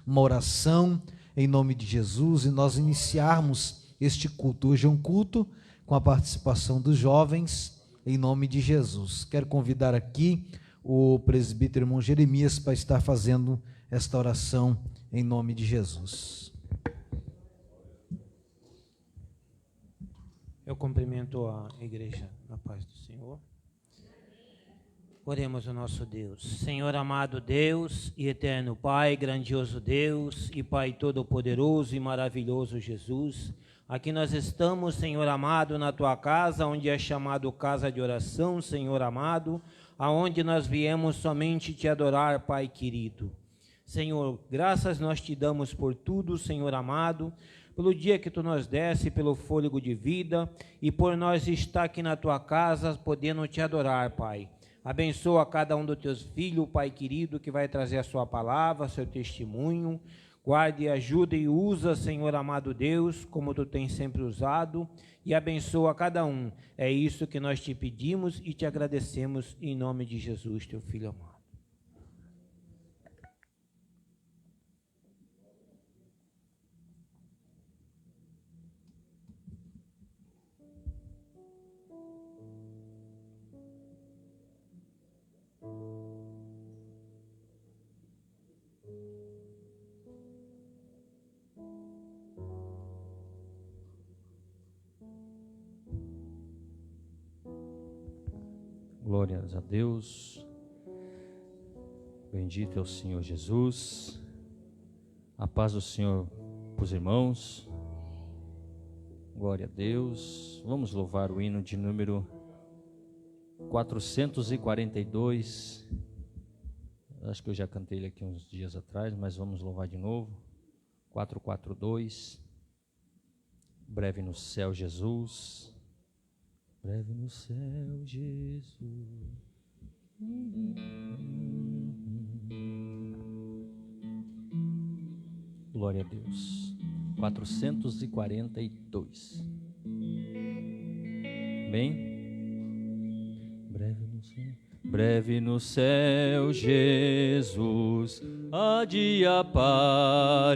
uma oração em nome de Jesus e nós iniciarmos este culto. Hoje é um culto com a participação dos jovens em nome de Jesus. Quero convidar aqui o presbítero irmão Jeremias para estar fazendo esta oração em nome de Jesus. Eu cumprimento a igreja na paz do Senhor. Oremos ao nosso Deus. Senhor amado Deus e eterno Pai, grandioso Deus e Pai todo-poderoso e maravilhoso Jesus, aqui nós estamos, Senhor amado, na Tua casa, onde é chamado casa de oração, Senhor amado, aonde nós viemos somente Te adorar, Pai querido. Senhor, graças nós Te damos por tudo, Senhor amado, pelo dia que Tu nos desse, pelo fôlego de vida e por nós estar aqui na Tua casa, podendo Te adorar, Pai. Abençoa cada um dos Teus filhos, Pai querido, que vai trazer a Sua palavra, seu testemunho. Guarde, ajuda e usa, Senhor amado Deus, como Tu tens sempre usado, e abençoa cada um. É isso que nós Te pedimos e Te agradecemos em nome de Jesus, Teu Filho amado. Glórias a Deus, bendito é o Senhor Jesus, a paz do Senhor para os irmãos, glória a Deus. Vamos louvar o hino de número 442, acho que eu já cantei ele aqui uns dias atrás, mas vamos louvar de novo, 442, breve no céu Jesus. Breve no céu, Jesus. Glória a Deus. 442. Bem? Breve no céu, Jesus há de aparecer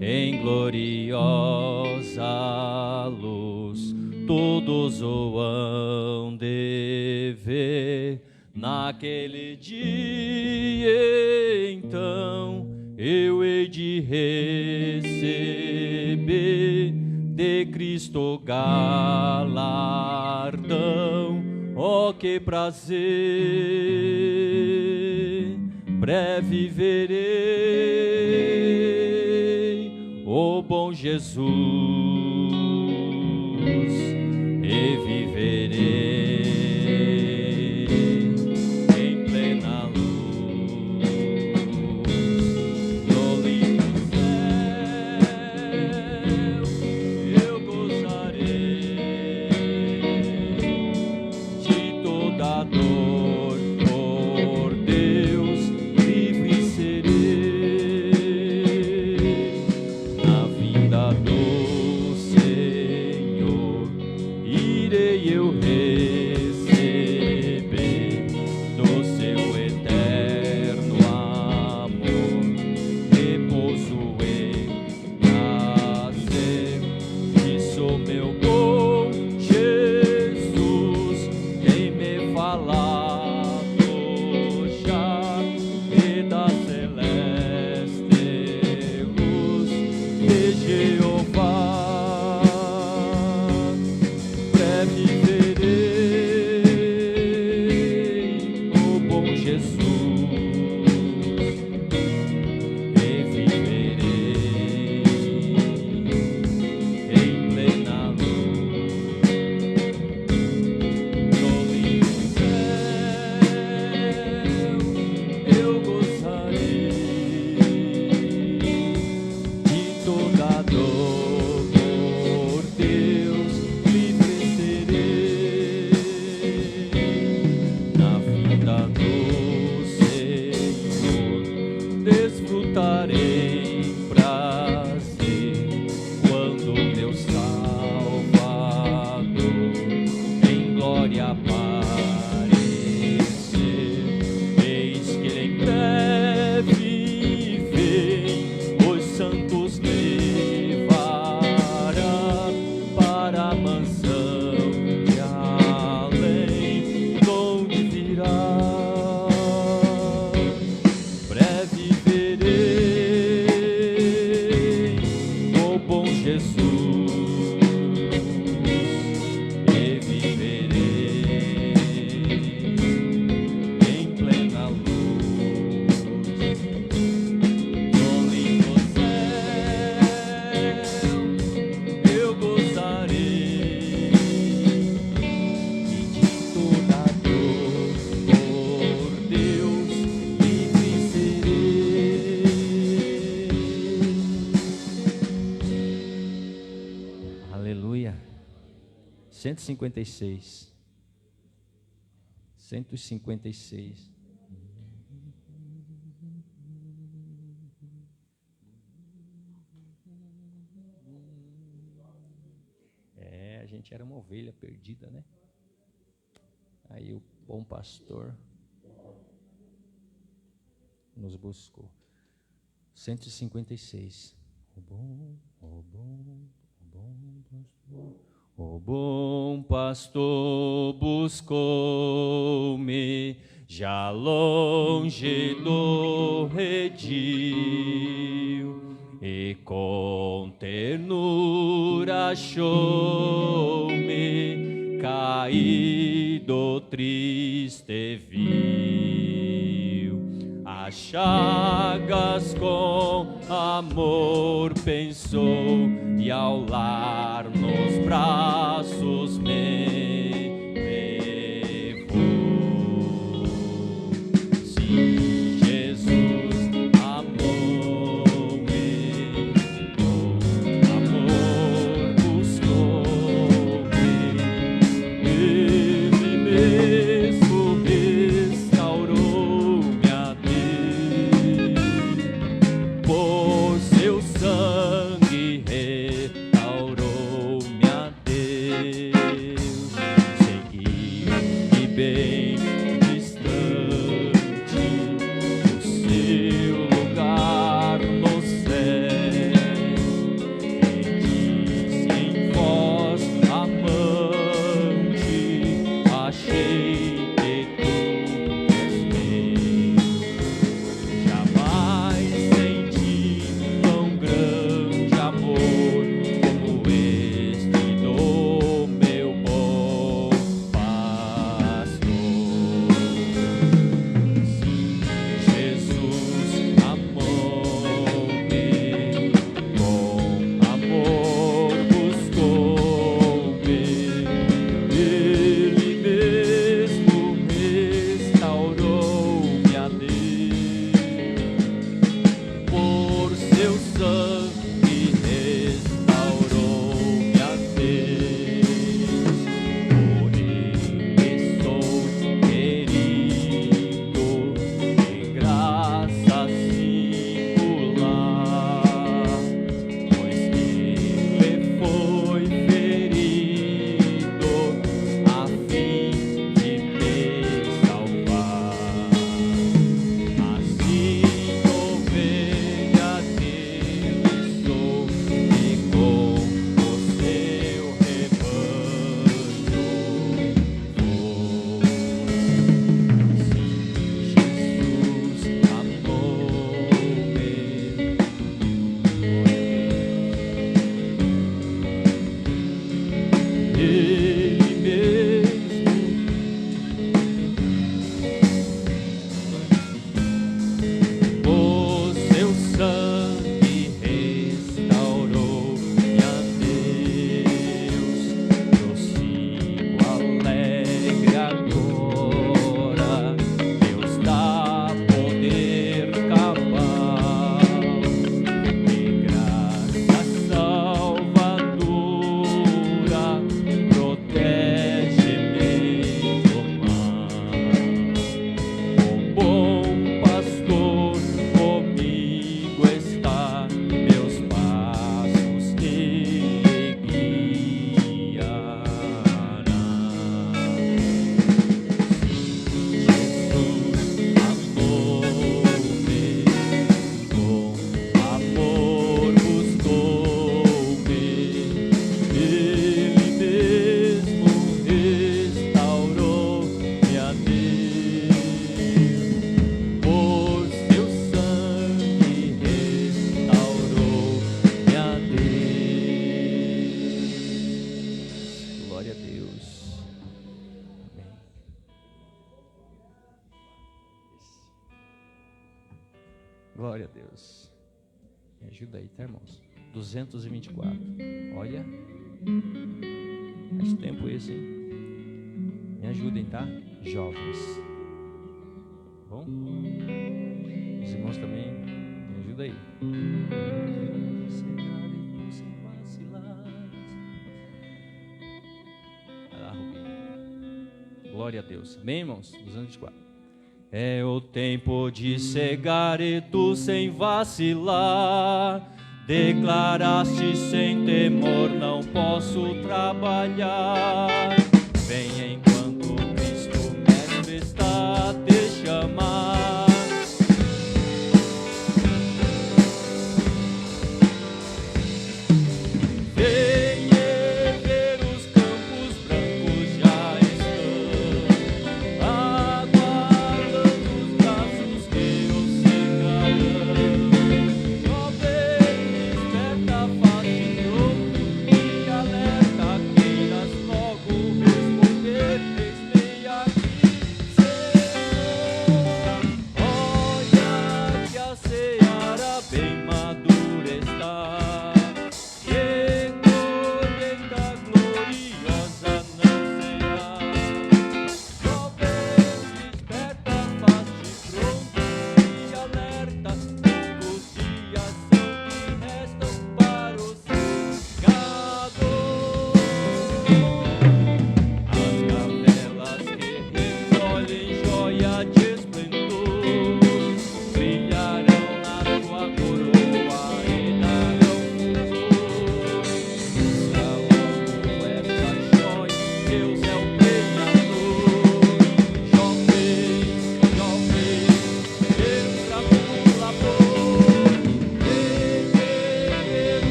em gloriosa luz. Todos o hão de ver naquele dia, então eu hei de receber de Cristo galardão. Oh, que prazer! Breve verei o bom Jesus e viverei em plena luz no lindo céu. Eu gozarei de toda dor, por Deus livre serei na vinda do eu receber do seu eterno amor, repouso em prazer. Isso meu bom Jesus tem me falado já, e da celeste luz de Jeová. aparecer. Eis que ele em breve viverei, oh bom Jesus, e viverei em plena luz, no lindo céu eu gozarei, e de toda dor por Deus livre serei. Aleluia. 156. 156. A gente era uma ovelha perdida, né? Aí o bom pastor nos buscou. 156. O bom pastor buscou-me já longe do redil e com ternura achou-me caído, triste viu as chagas, com amor pensou e ao lar nos braços me levou. Sim, Jesus amou-me, com amor buscou-me, Ele mesmo restaurou-me a Deus, por seu sangue restaurou-me a Deus. Glória a Deus. Me ajuda aí, tá, irmãos? 224. Olha. Faz tempo esse, hein? Me ajudem, tá? Jovens. Bom? Os irmãos também, me ajuda aí. Vai lá, Rubinho. Glória a Deus. Amém, irmãos? 224. É o tempo de cegar e tu sem vacilar. Declaraste sem temor, não posso trabalhar. Vem enquanto Cristo Mestre está a te chamar. Vem ver os campos brancos já estão aguardando os braços que os secarão. Jovem, desperta, faz-te pronto e alerta, queiras logo responder. Eis-me aqui, Senhor. Olha que a seara bem madura está.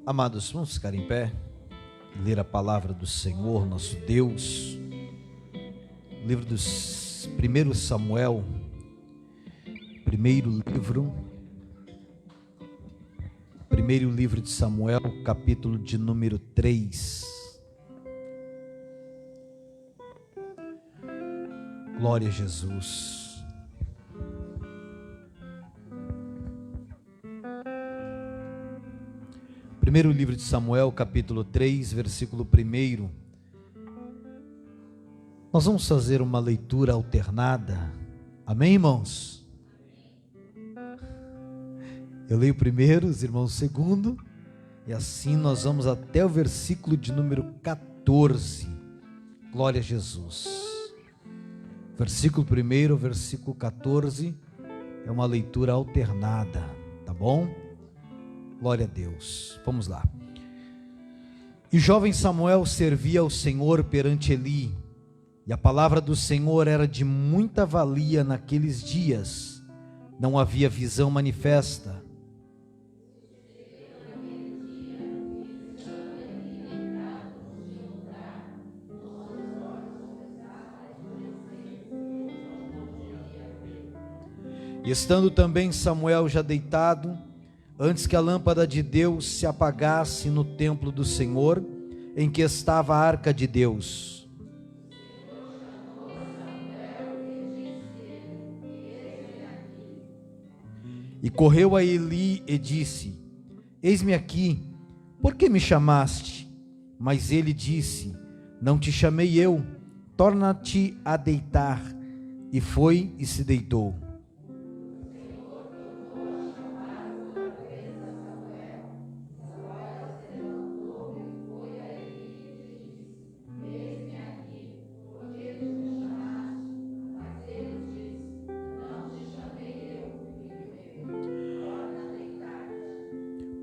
Amados, vamos ficar em pé, ler a palavra do Senhor, nosso Deus. Livro dos 1 Samuel, primeiro livro de Samuel, capítulo de número 3. Glória a Jesus. Primeiro livro de Samuel, capítulo 3, versículo 1. Nós vamos fazer uma leitura alternada. Amém, irmãos? Eu leio o primeiro, os irmãos o segundo, E assim nós vamos até o versículo de número 14. Glória a Jesus. Versículo 1, versículo 14, é uma leitura alternada, tá bom? Glória a Deus. Vamos lá. E jovem Samuel servia ao Senhor perante Eli, e a palavra do Senhor era de muita valia naqueles dias. Não havia visão manifesta. E estando também Samuel já deitado, antes que a lâmpada de Deus se apagasse no templo do Senhor, em que estava a arca de Deus. E correu a Eli e disse: Eis-me aqui, por que me chamaste? Mas ele disse: Não te chamei eu, torna-te a deitar. E foi e se deitou.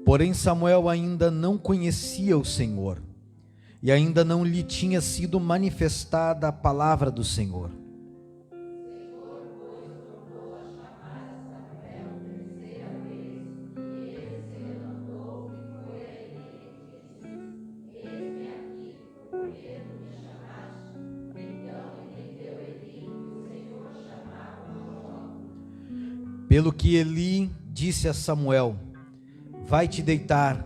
Porém Samuel ainda não conhecia o Senhor, e ainda não lhe tinha sido manifestada a palavra do Senhor. Pelo que Eli disse a Samuel: Vai-te deitar,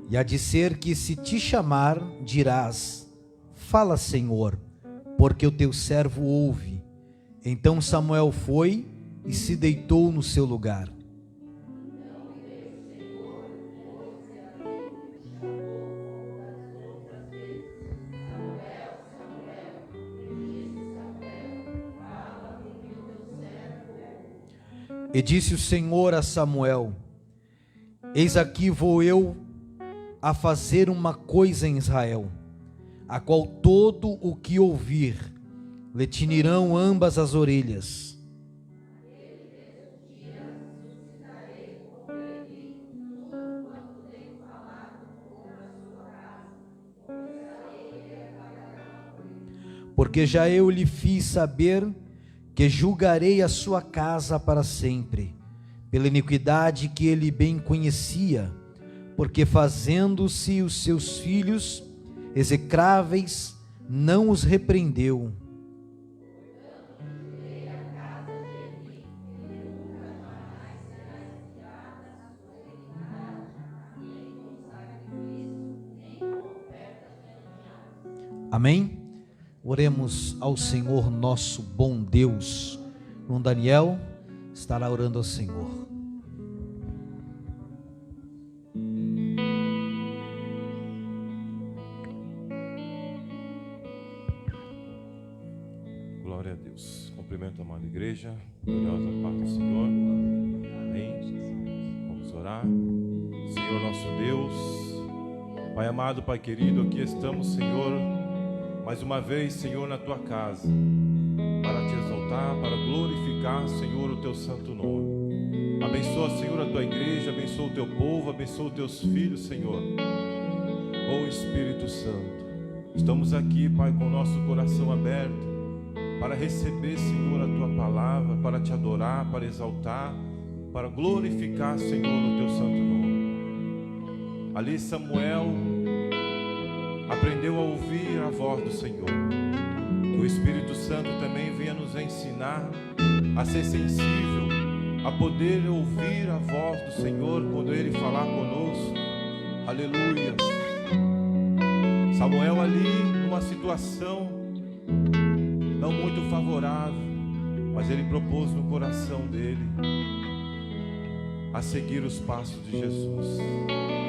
e há de ser que se te chamar, dirás: Fala, Senhor, porque o teu servo ouve. Então Samuel foi e se deitou no seu lugar. E disse o Senhor a Samuel: Eis aqui vou eu a fazer uma coisa em Israel, a qual todo o que ouvir lhe tinirão ambas as orelhas. Porque já eu lhe fiz saber que julgarei a sua casa para sempre, pela iniquidade que ele bem conhecia, porque fazendo-se os seus filhos execráveis, não os repreendeu. Amém? Oremos ao Senhor nosso bom Deus. Com Daniel estará orando ao Senhor. Glória a Deus. Cumprimento a amada igreja. Gloriosa paz do Senhor. Amém. Vamos orar. Senhor nosso Deus, Pai amado, Pai querido, aqui estamos, Senhor, mais uma vez, Senhor, na tua casa, para te exaltar, para glorificar, Senhor, o teu santo nome. Abençoa, Senhor, a tua igreja, abençoa o teu povo, abençoa os teus filhos, Senhor. Ó Espírito Santo, estamos aqui, Pai, com o nosso coração aberto, para receber, Senhor, a tua palavra, para te adorar, para exaltar, para glorificar, Senhor, o teu santo nome. Ali Samuel aprendeu a ouvir a voz do Senhor. Que o Espírito Santo também venha nos ensinar a ser sensível, a poder ouvir a voz do Senhor quando Ele falar conosco. Aleluia. Samuel ali numa situação não muito favorável, mas ele propôs no coração dele a seguir os passos de Jesus.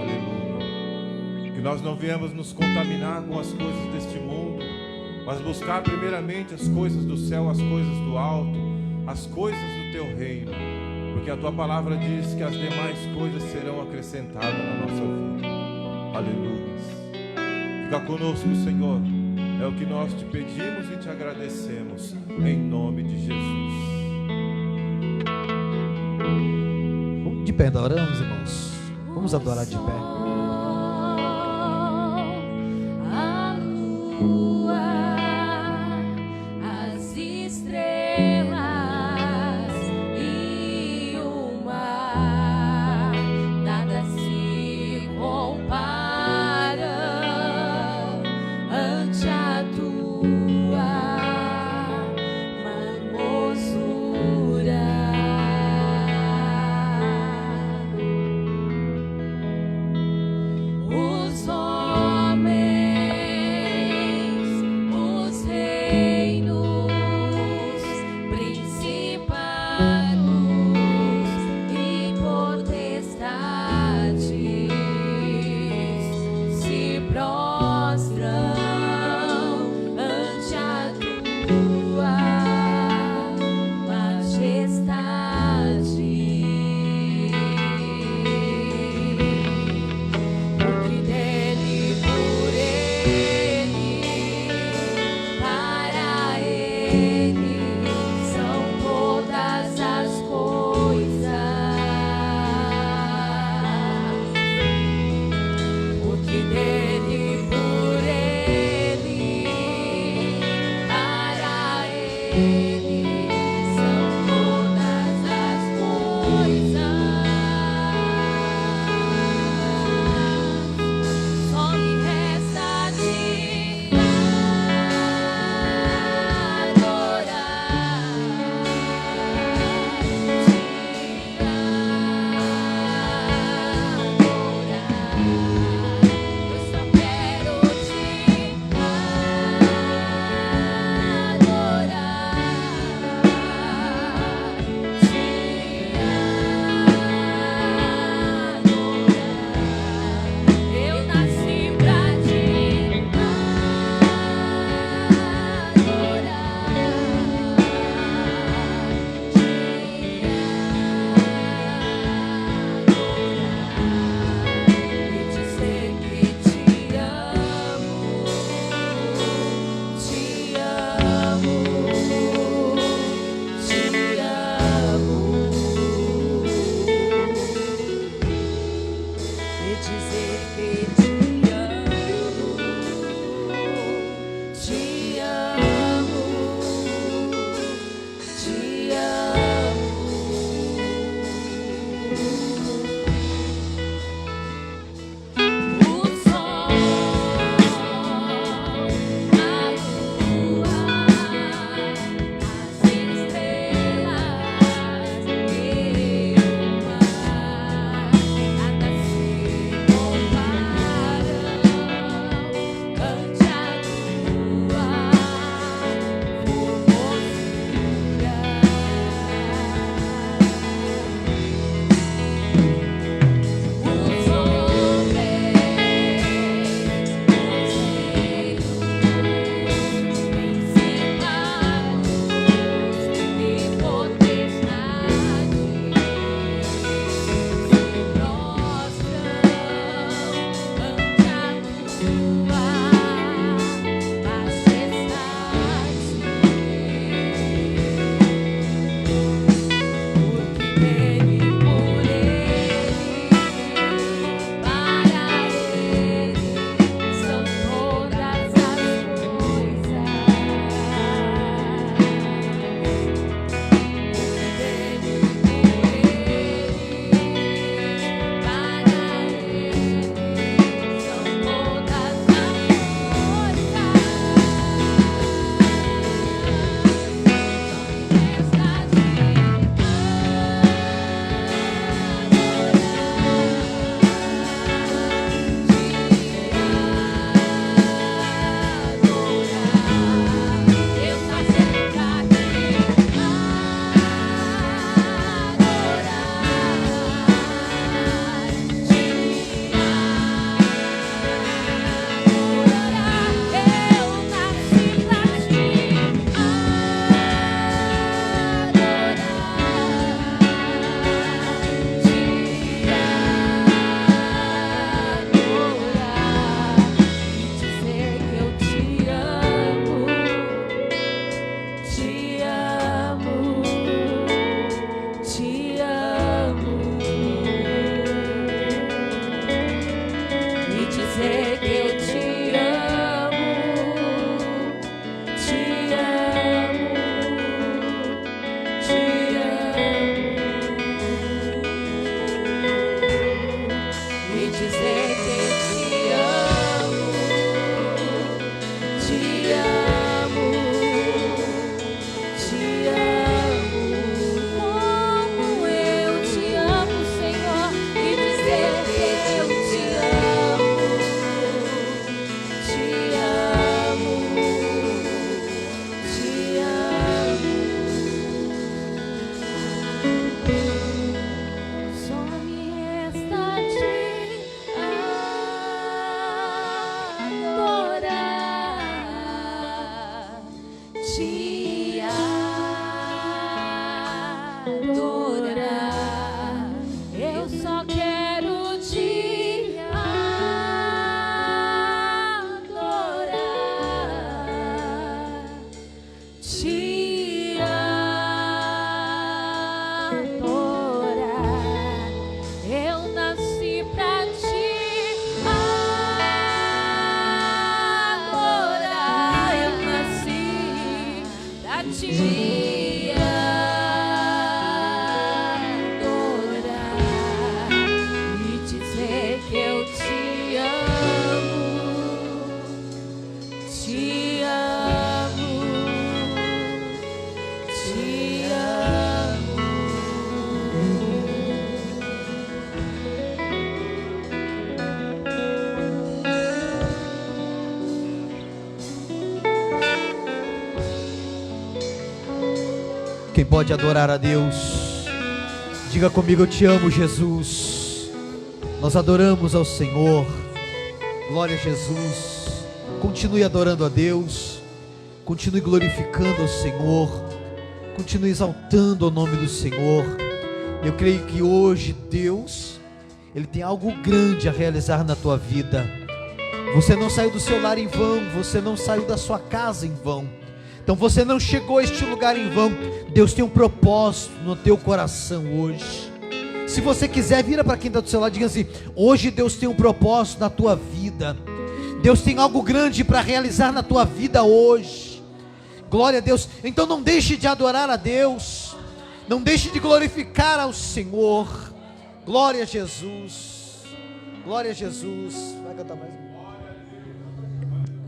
Aleluia. Que nós não viemos nos contaminar com as coisas deste mundo, mas buscar primeiramente as coisas do céu, as coisas do alto, as coisas do teu reino, porque a tua palavra diz que as demais coisas serão acrescentadas na nossa vida. Aleluia. Fica conosco, Senhor. É o que nós te pedimos e te agradecemos. Em nome de Jesus. De pé, adoramos, irmãos. Vamos adorar de pé. A lua, as estrelas e o mar, nada se compara ante a tua maravilhosa. Os homens, os reinos, principados e potestades se prostram ante a tua majestade. Porque dele, por ele, para ele são todas as coisas. Porque dele, por ele, para ele são todas as coisas. Só me resta dizer te adorar. Eu só quero te adorar. Te adorar. Eu nasci pra te adorar. Eu nasci pra te adorar e dizer que eu te amo, te amo, te amo. Quem pode adorar a Deus, diga comigo: eu te amo, Jesus. Nós adoramos ao Senhor. Glória a Jesus. Continue adorando a Deus, continue glorificando ao Senhor, continue exaltando o nome do Senhor. Eu creio que hoje Deus, Ele tem algo grande a realizar na tua vida. Você não saiu do seu lar em vão, você não saiu da sua casa em vão. Então você não chegou a este lugar em vão. Deus tem um propósito no teu coração hoje. Se você quiser, vira para quem está do seu lado e diga assim: hoje Deus tem um propósito na tua vida. Deus tem algo grande para realizar na tua vida hoje. Glória a Deus. Então não deixe de adorar a Deus, não deixe de glorificar ao Senhor. Glória a Jesus. Glória a Jesus. Vai cantar mais um.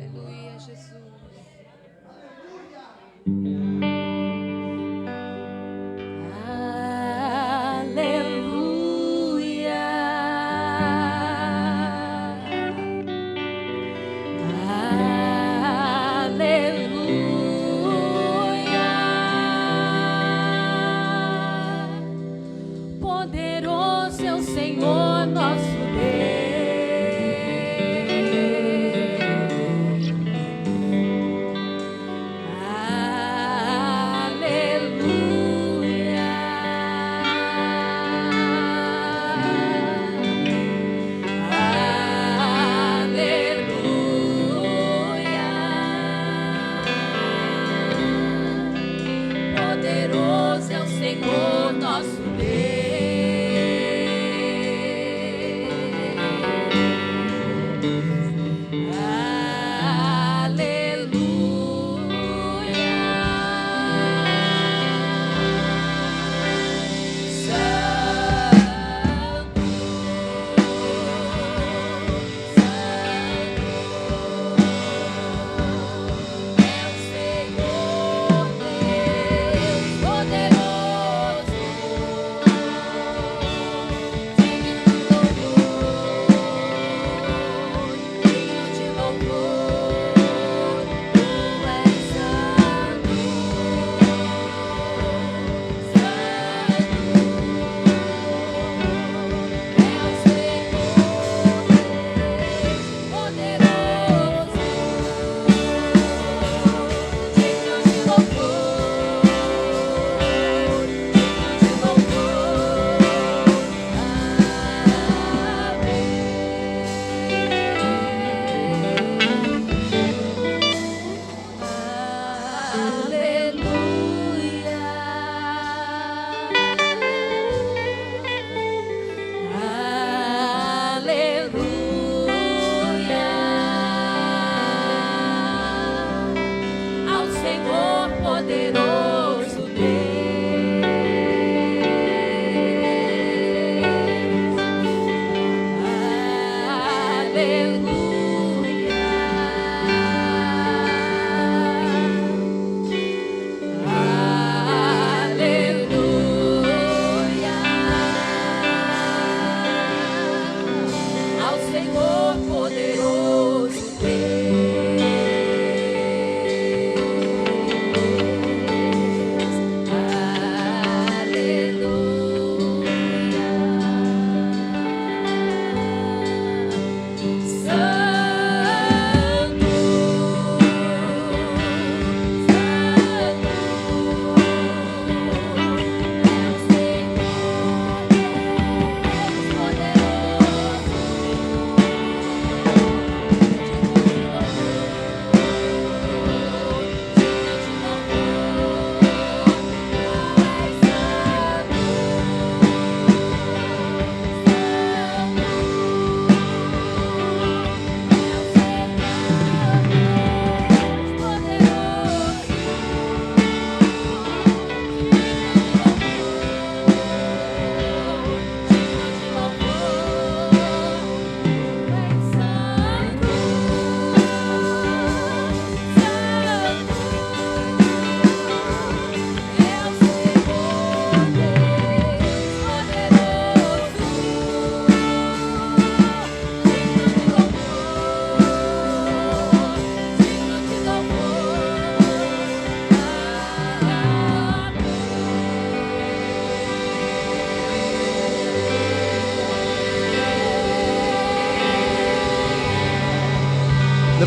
Aleluia, Jesus. Aleluia. Aleluia. Poderoso é o Senhor nosso Deus.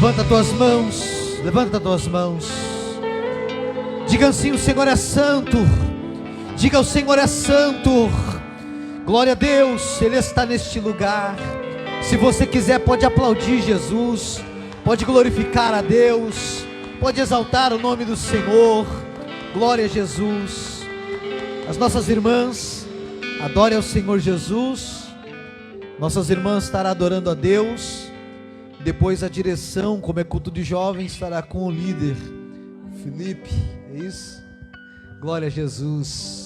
Levanta tuas mãos, levanta tuas mãos. Diga assim: o Senhor é santo. Diga: o Senhor é santo. Glória a Deus, Ele está neste lugar. Se você quiser, pode aplaudir Jesus, pode glorificar a Deus, pode exaltar o nome do Senhor. Glória a Jesus. As nossas irmãs, adore ao Senhor Jesus. Nossas irmãs estarão adorando a Deus. Depois a direção, como é culto de jovens, estará com o líder Felipe, é isso? Glória a Jesus.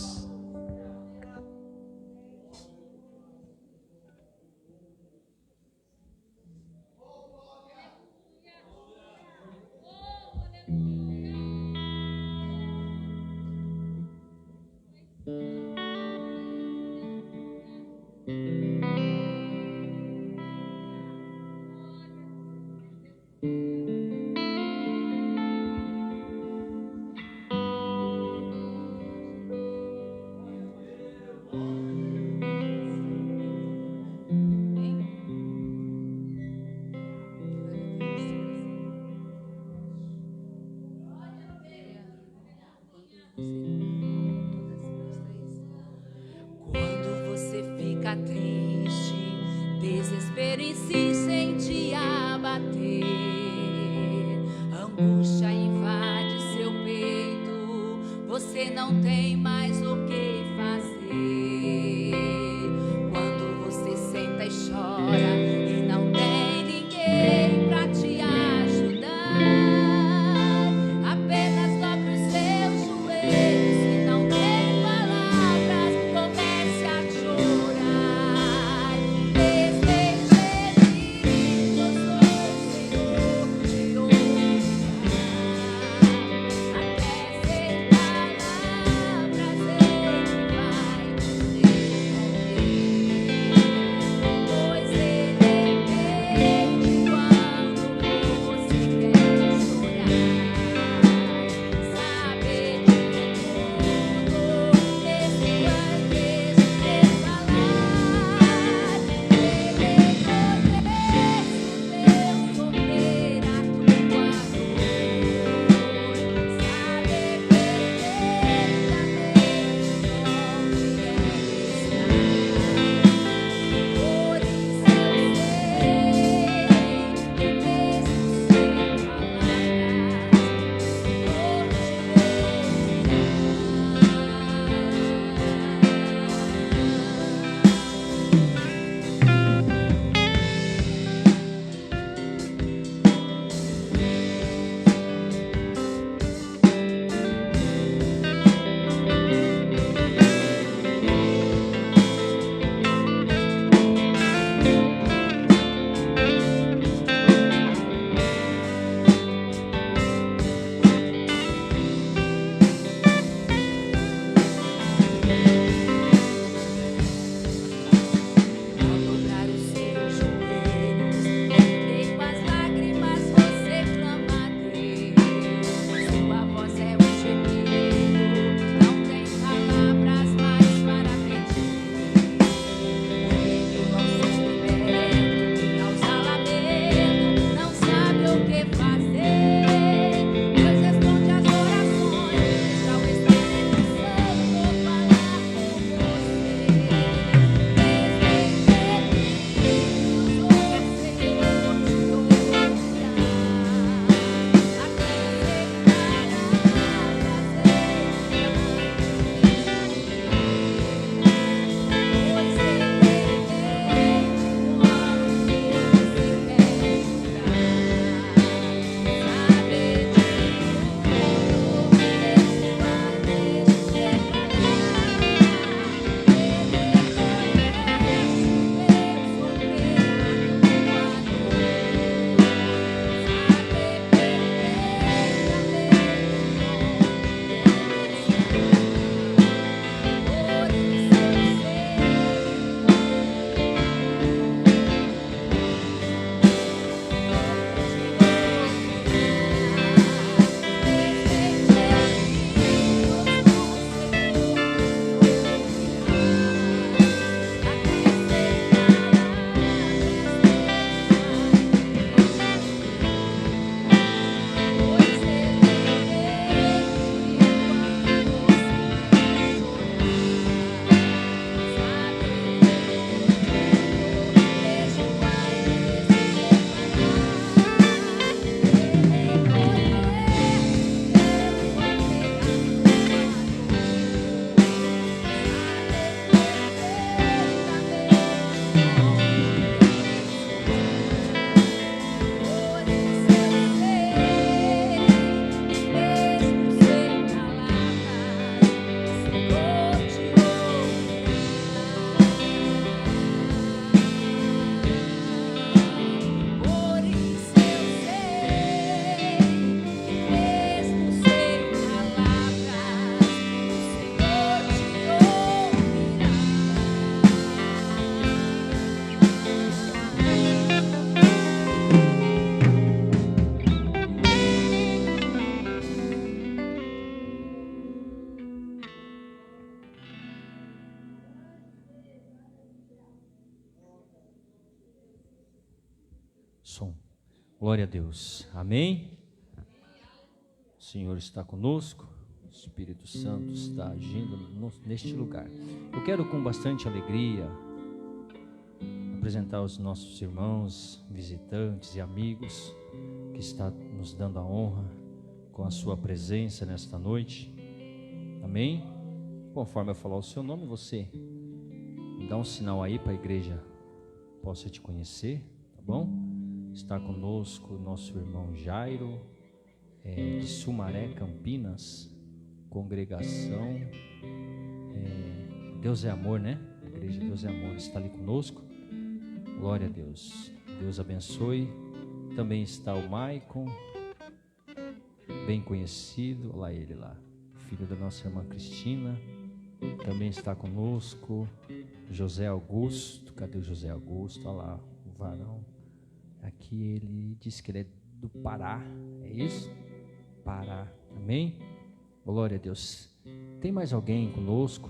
Quando você fica triste, desespero e se sente abater, angústia invade seu peito, você não tem mais o que fazer. Quando você senta e chora e não tem ninguém pra te ajudar, apenas dobre os seus joelhos. Se não tem palavras, comece a chorar. Desde eu sou o Senhor, te ouvirá. Até sem palavras, Som. Glória a Deus. Amém? O Senhor está conosco. O Espírito Santo está agindo neste lugar. Eu quero com bastante alegria apresentar os nossos irmãos, visitantes e amigos que está nos dando a honra com a sua presença nesta noite. Amém? Conforme eu falar o seu nome, você me dá um sinal aí para a igreja possa te conhecer, tá bom? Está conosco o nosso irmão Jairo, de Sumaré, Campinas, congregação Deus é Amor, né? A igreja Deus é Amor está ali conosco. Glória a Deus. Deus abençoe. Também está o Maicon, bem conhecido, olha lá ele lá, filho da nossa irmã Cristina. Também está conosco José Augusto. Cadê o José Augusto? Olha lá, o varão. Aqui ele disse que ele é do Pará, é isso? Pará, amém? Glória a Deus. Tem mais alguém conosco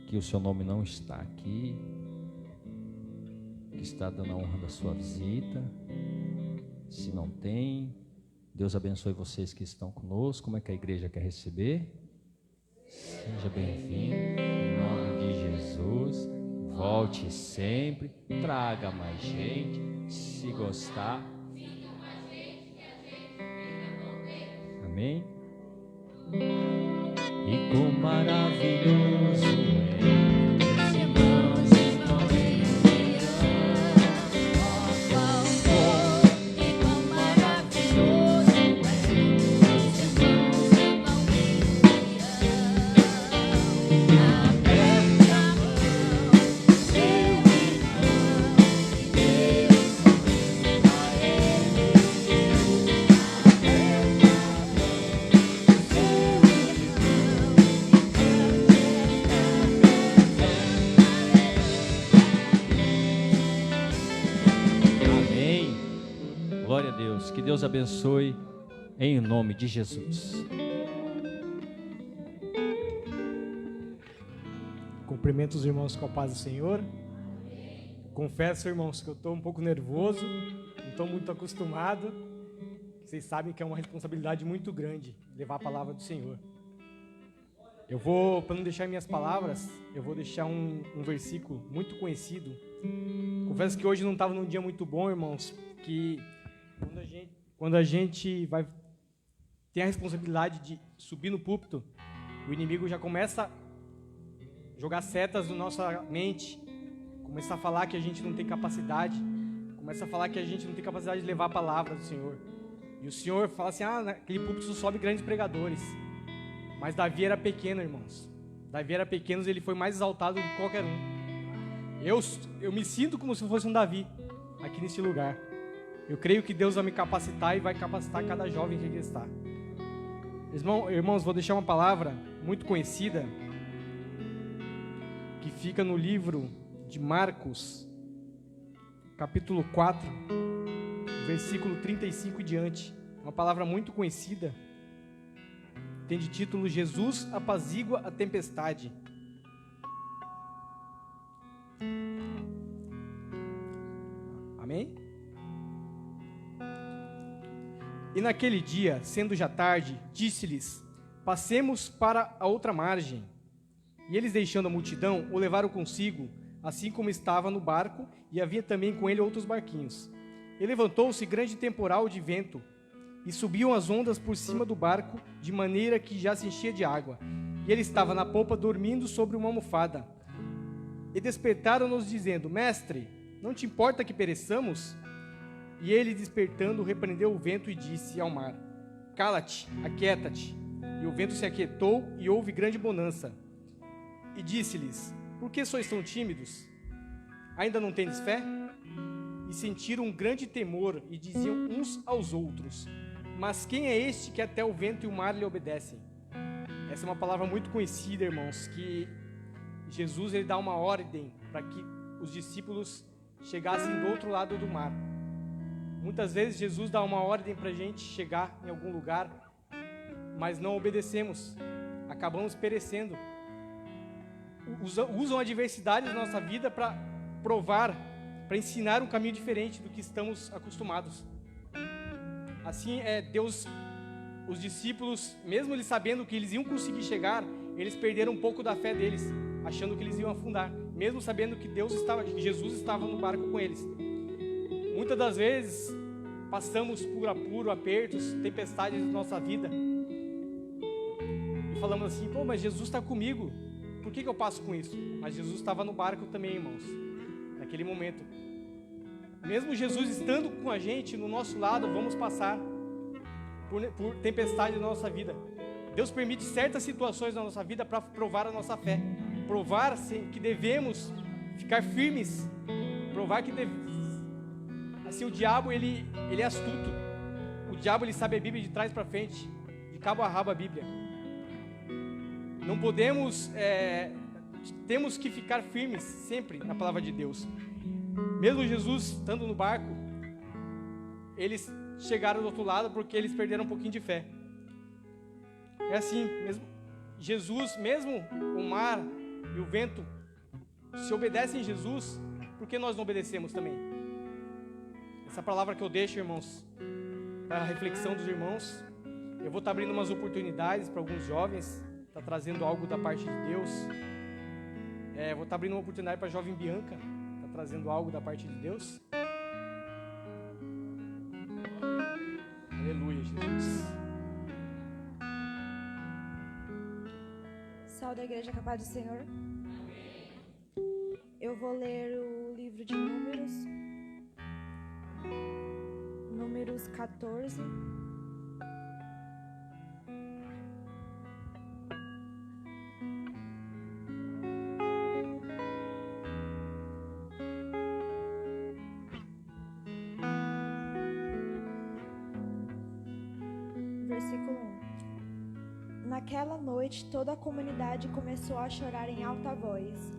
que o seu nome não está aqui, que está dando a honra da sua visita? Se não tem, Deus abençoe vocês que estão conosco. Como é que a igreja quer receber? Seja bem-vindo, em nome de Jesus. Volte sempre, traga mais gente, se gostar. Amém? E quão maravilhoso é esse irmãos estão me E quão maravilhoso é esse irmãos estão me aperta a mão, seu irmão, e Deus a ele. Amém. Glória a Deus. Que Deus abençoe em nome de Jesus. Cumprimento os irmãos com a paz do Senhor. Confesso, irmãos, que eu estou um pouco nervoso, não estou muito acostumado. Vocês sabem que é uma responsabilidade muito grande levar a palavra do Senhor. Eu vou, para não deixar minhas palavras, eu vou deixar um versículo muito conhecido. Confesso que hoje não estava num dia muito bom, irmãos, que quando a gente vai ter a responsabilidade de subir no púlpito, o inimigo já começa a jogar setas na nossa mente, começa a falar que a gente não tem capacidade, começa a falar que a gente não tem capacidade de levar a palavra do Senhor. E o Senhor fala assim, naquele púlpito só sobe grandes pregadores. Mas Davi era pequeno, irmãos. Davi era pequeno, ele foi mais exaltado do que qualquer um. Eu me sinto como se fosse um Davi aqui neste lugar. Eu creio que Deus vai me capacitar e vai capacitar cada jovem que aqui está. Irmãos, vou deixar uma palavra muito conhecida que fica no livro de Marcos, capítulo 4, versículo 35 e diante. Uma palavra muito conhecida. Tem de título: Jesus apazigua a tempestade. Amém? E naquele dia, sendo já tarde, disse-lhes: passemos para a outra margem. E eles, deixando a multidão, o levaram consigo, assim como estava no barco, e havia também com ele outros barquinhos. E levantou-se grande temporal de vento, e subiam as ondas por cima do barco, de maneira que já se enchia de água. E ele estava na popa, dormindo sobre uma almofada. E despertaram-nos, dizendo: Mestre, não te importa que pereçamos? E ele, despertando, repreendeu o vento e disse ao mar: Cala-te, aquieta-te. E o vento se aquietou, e houve grande bonança. E disse-lhes: Por que sois tão tímidos? Ainda não tendes fé? E sentiram um grande temor, e diziam uns aos outros: Mas quem é este que até o vento e o mar lhe obedecem? Essa é uma palavra muito conhecida, irmãos, que Jesus ele dá uma ordem para que os discípulos chegassem do outro lado do mar. Muitas vezes Jesus dá uma ordem para a gente chegar em algum lugar, mas não obedecemos, acabamos perecendo. Usam adversidades na nossa vida para provar para ensinar um caminho diferente do que estamos acostumados. Assim, Deus, os discípulos, mesmo eles sabendo que eles iam conseguir chegar, eles perderam um pouco da fé deles, achando que eles iam afundar, mesmo sabendo que que Jesus estava no barco com eles. Muitas das vezes passamos por apuro, apertos, tempestades na nossa vida e falamos assim: pô, mas Jesus está comigo, por que eu passo com isso? Mas Jesus estava no barco também, irmãos, naquele momento. Mesmo Jesus estando com a gente, no nosso lado, vamos passar por tempestade na nossa vida. Deus permite certas situações na nossa vida para provar a nossa fé, provar que devemos ficar firmes, provar que assim, o diabo ele é astuto. O diabo ele sabe a Bíblia de trás para frente, de cabo a rabo a Bíblia. Não podemos, temos que ficar firmes sempre na palavra de Deus. Mesmo Jesus estando no barco, eles chegaram do outro lado porque eles perderam um pouquinho de fé. É assim, mesmo Jesus, mesmo o mar e o vento se obedecem a Jesus, por que nós não obedecemos também? Essa palavra que eu deixo, irmãos, para a reflexão dos irmãos. Eu vou estar abrindo umas oportunidades para alguns jovens, está trazendo algo da parte de Deus. Vou estar abrindo uma oportunidade para a jovem Bianca, está trazendo algo da parte de Deus. Aleluia, Jesus. Salve da igreja, capaz do Senhor. Eu vou ler o livro de Números 14. Versículo 1. Naquela noite, toda a comunidade começou a chorar em alta voz.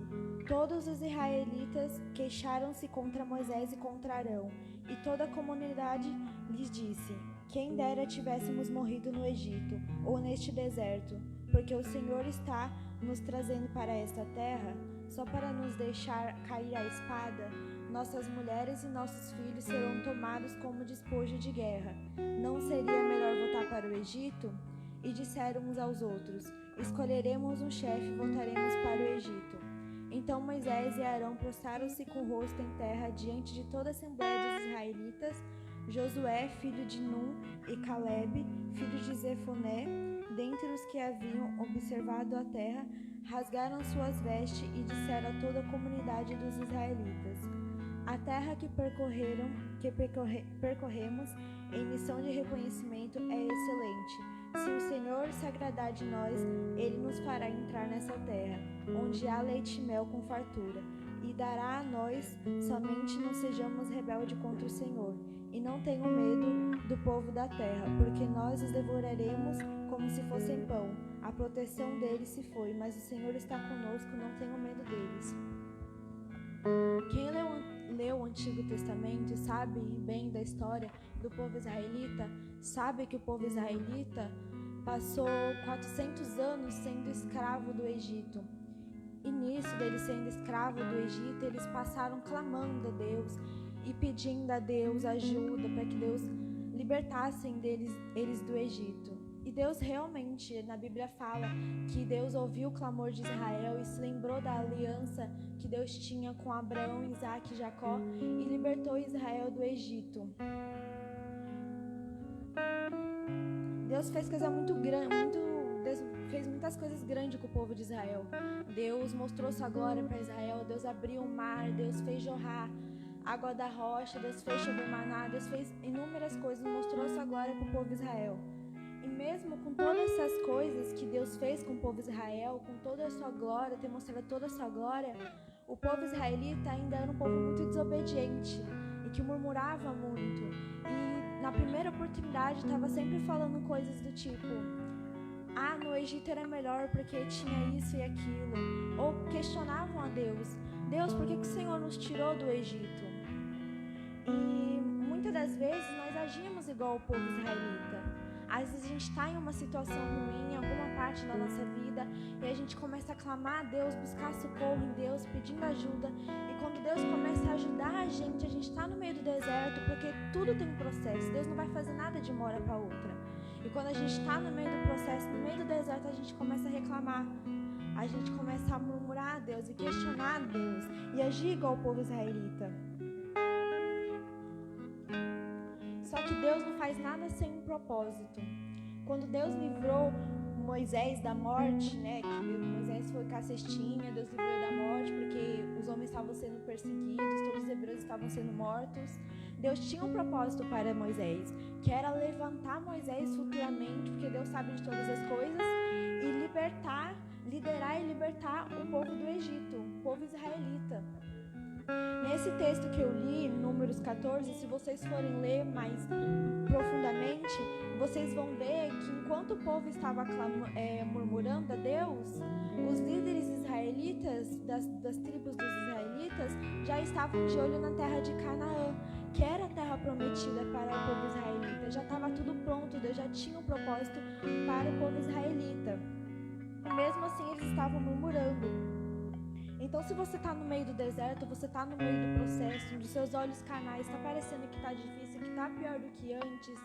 Todos os israelitas queixaram-se contra Moisés e contra Arão, e toda a comunidade lhes disse: quem dera tivéssemos morrido no Egito, ou neste deserto, porque o Senhor está nos trazendo para esta terra, só para nos deixar cair a espada. Nossas mulheres e nossos filhos serão tomados como despojo de guerra. Não seria melhor voltar para o Egito? E disseram uns aos outros: escolheremos um chefe e voltaremos para o Egito. Então Moisés e Arão prostraram-se com o rosto em terra diante de toda a assembleia dos israelitas. Josué, filho de Nun, e Calebe, filho de Zefoné, dentre os que haviam observado a terra, rasgaram suas vestes e disseram a toda a comunidade dos israelitas: a terra que percorremos em missão de reconhecimento é excelente. Se o Senhor se agradar de nós, Ele nos fará entrar nessa terra, onde há leite e mel com fartura, e dará a nós, somente não sejamos rebeldes contra o Senhor, e não tenham medo do povo da terra, porque nós os devoraremos como se fossem pão. A proteção deles se foi, mas o Senhor está conosco, não tenham medo deles. Quem leu o Antigo Testamento e sabe bem da história do povo israelita, sabe que o povo israelita passou 400 anos sendo escravo do Egito. E nisso deles sendo escravo do Egito, eles passaram clamando a Deus e pedindo a Deus ajuda para que Deus libertasse eles do Egito. E Deus realmente, na Bíblia fala que Deus ouviu o clamor de Israel e se lembrou da aliança que Deus tinha com Abraão, Isaac e Jacó e libertou Israel do Egito. Deus fez coisa muito grande, fez muitas coisas grandes com o povo de Israel. Deus mostrou sua glória para Israel, Deus abriu o mar, Deus fez jorrar água da rocha, Deus fez chover maná, Deus fez inúmeras coisas, mostrou sua glória para o povo de Israel. E mesmo com todas essas coisas que Deus fez com o povo de Israel, com toda a sua glória, ter mostrado toda a sua glória, o povo israelita ainda era um povo muito desobediente e que murmurava muito. E na primeira oportunidade estava sempre falando coisas do tipo: ah, no Egito era melhor porque tinha isso e aquilo. Ou questionavam a Deus: Deus, por que o Senhor nos tirou do Egito? E muitas das vezes nós agimos igual o povo israelita. Às vezes a gente está em uma situação ruim, em alguma parte da nossa vida, e a gente começa a clamar a Deus, buscar socorro em Deus, pedindo ajuda. E quando Deus começa a ajudar a gente está no meio do deserto, porque tudo tem um processo. Deus não vai fazer nada de uma hora para outra. E quando a gente está no meio do processo, no meio do deserto, a gente começa a reclamar. A gente começa a murmurar a Deus e questionar a Deus e agir igual o povo israelita. Só que Deus não faz nada sem um propósito. Quando Deus livrou Moisés da morte, né? Que Moisés foi com a cestinha, Deus livrou ele da morte porque os homens estavam sendo perseguidos, todos os hebreus estavam sendo mortos. Deus tinha um propósito para Moisés, que era levantar Moisés futuramente, porque Deus sabe de todas as coisas, e liderar e libertar o povo do Egito, o povo israelita. Nesse texto que eu li, Números 14, se vocês forem ler mais profundamente, vocês vão ver que enquanto o povo estava murmurando a Deus, os líderes israelitas, das tribos dos israelitas, já estavam de olho na terra de Canaã, que era a terra prometida para o povo israelita. Já estava tudo pronto, Deus já tinha um propósito para o povo israelita. Mesmo assim, eles estavam murmurando. Então, se você está no meio do deserto, você está no meio do processo, onde seus olhos carnais está parecendo que está difícil, que está pior do que antes,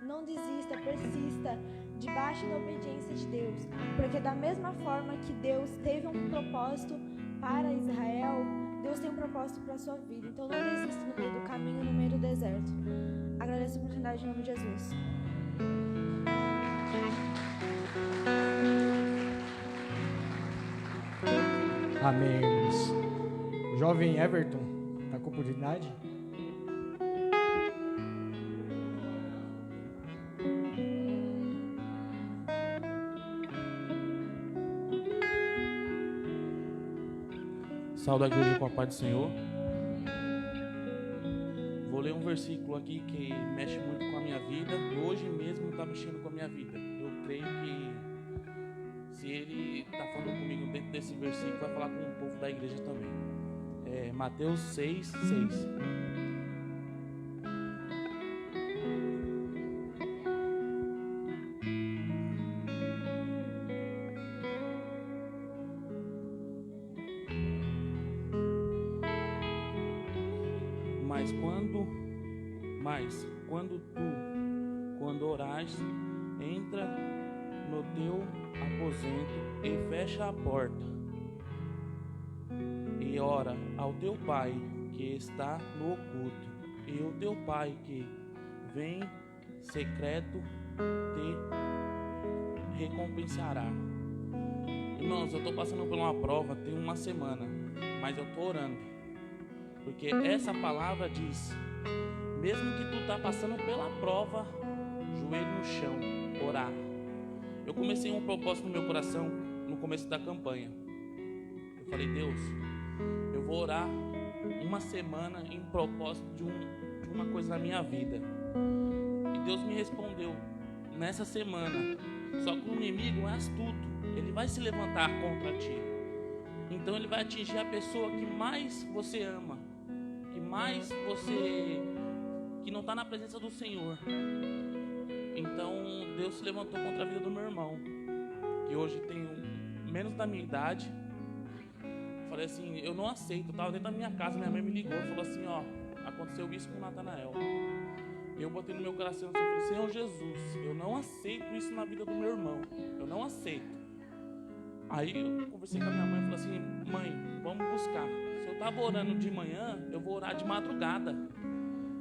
não desista, persista debaixo da obediência de Deus, porque da mesma forma que Deus teve um propósito para Israel, Deus tem um propósito para a sua vida. Então, não desista no meio do caminho, no meio do deserto. Agradeço a oportunidade em nome de Jesus. Amém, irmãos. O jovem Everton está com oportunidade? Salve a igreja com a paz do Senhor. Vou ler um versículo aqui que mexe muito com a minha vida. E hoje mesmo está mexendo com a minha vida. Eu creio que se ele está falando comigo dentro desse versículo, vai falar com o povo da igreja também. É Mateus 6:6. Quando orares, entra no teu aposento e fecha a porta, e ora ao teu Pai que está no oculto, e o teu Pai que vem secreto te recompensará. Irmãos, eu estou passando por uma prova tem uma semana, mas eu estou orando, porque essa palavra diz: mesmo que tu tá passando pela prova, joelho no chão, orar. Eu comecei um propósito no meu coração no começo da campanha. Eu falei: Deus, eu vou orar uma semana em propósito de uma coisa na minha vida. E Deus me respondeu nessa semana. Só que o inimigo é astuto, ele vai se levantar contra ti. Então ele vai atingir a pessoa que mais você ama, que mais você... que não está na presença do Senhor. Então Deus se levantou contra a vida do meu irmão, que hoje tem menos da minha idade. Falei assim: eu não aceito. Eu estava dentro da minha casa, minha mãe me ligou e falou assim: ó, aconteceu isso com o Natanael. Eu botei no meu coração e falei: Senhor Jesus, eu não aceito isso na vida do meu irmão, eu não aceito. Aí eu conversei com a minha mãe e falei assim: mãe, vamos buscar. Se eu estava orando de manhã, eu vou orar de madrugada.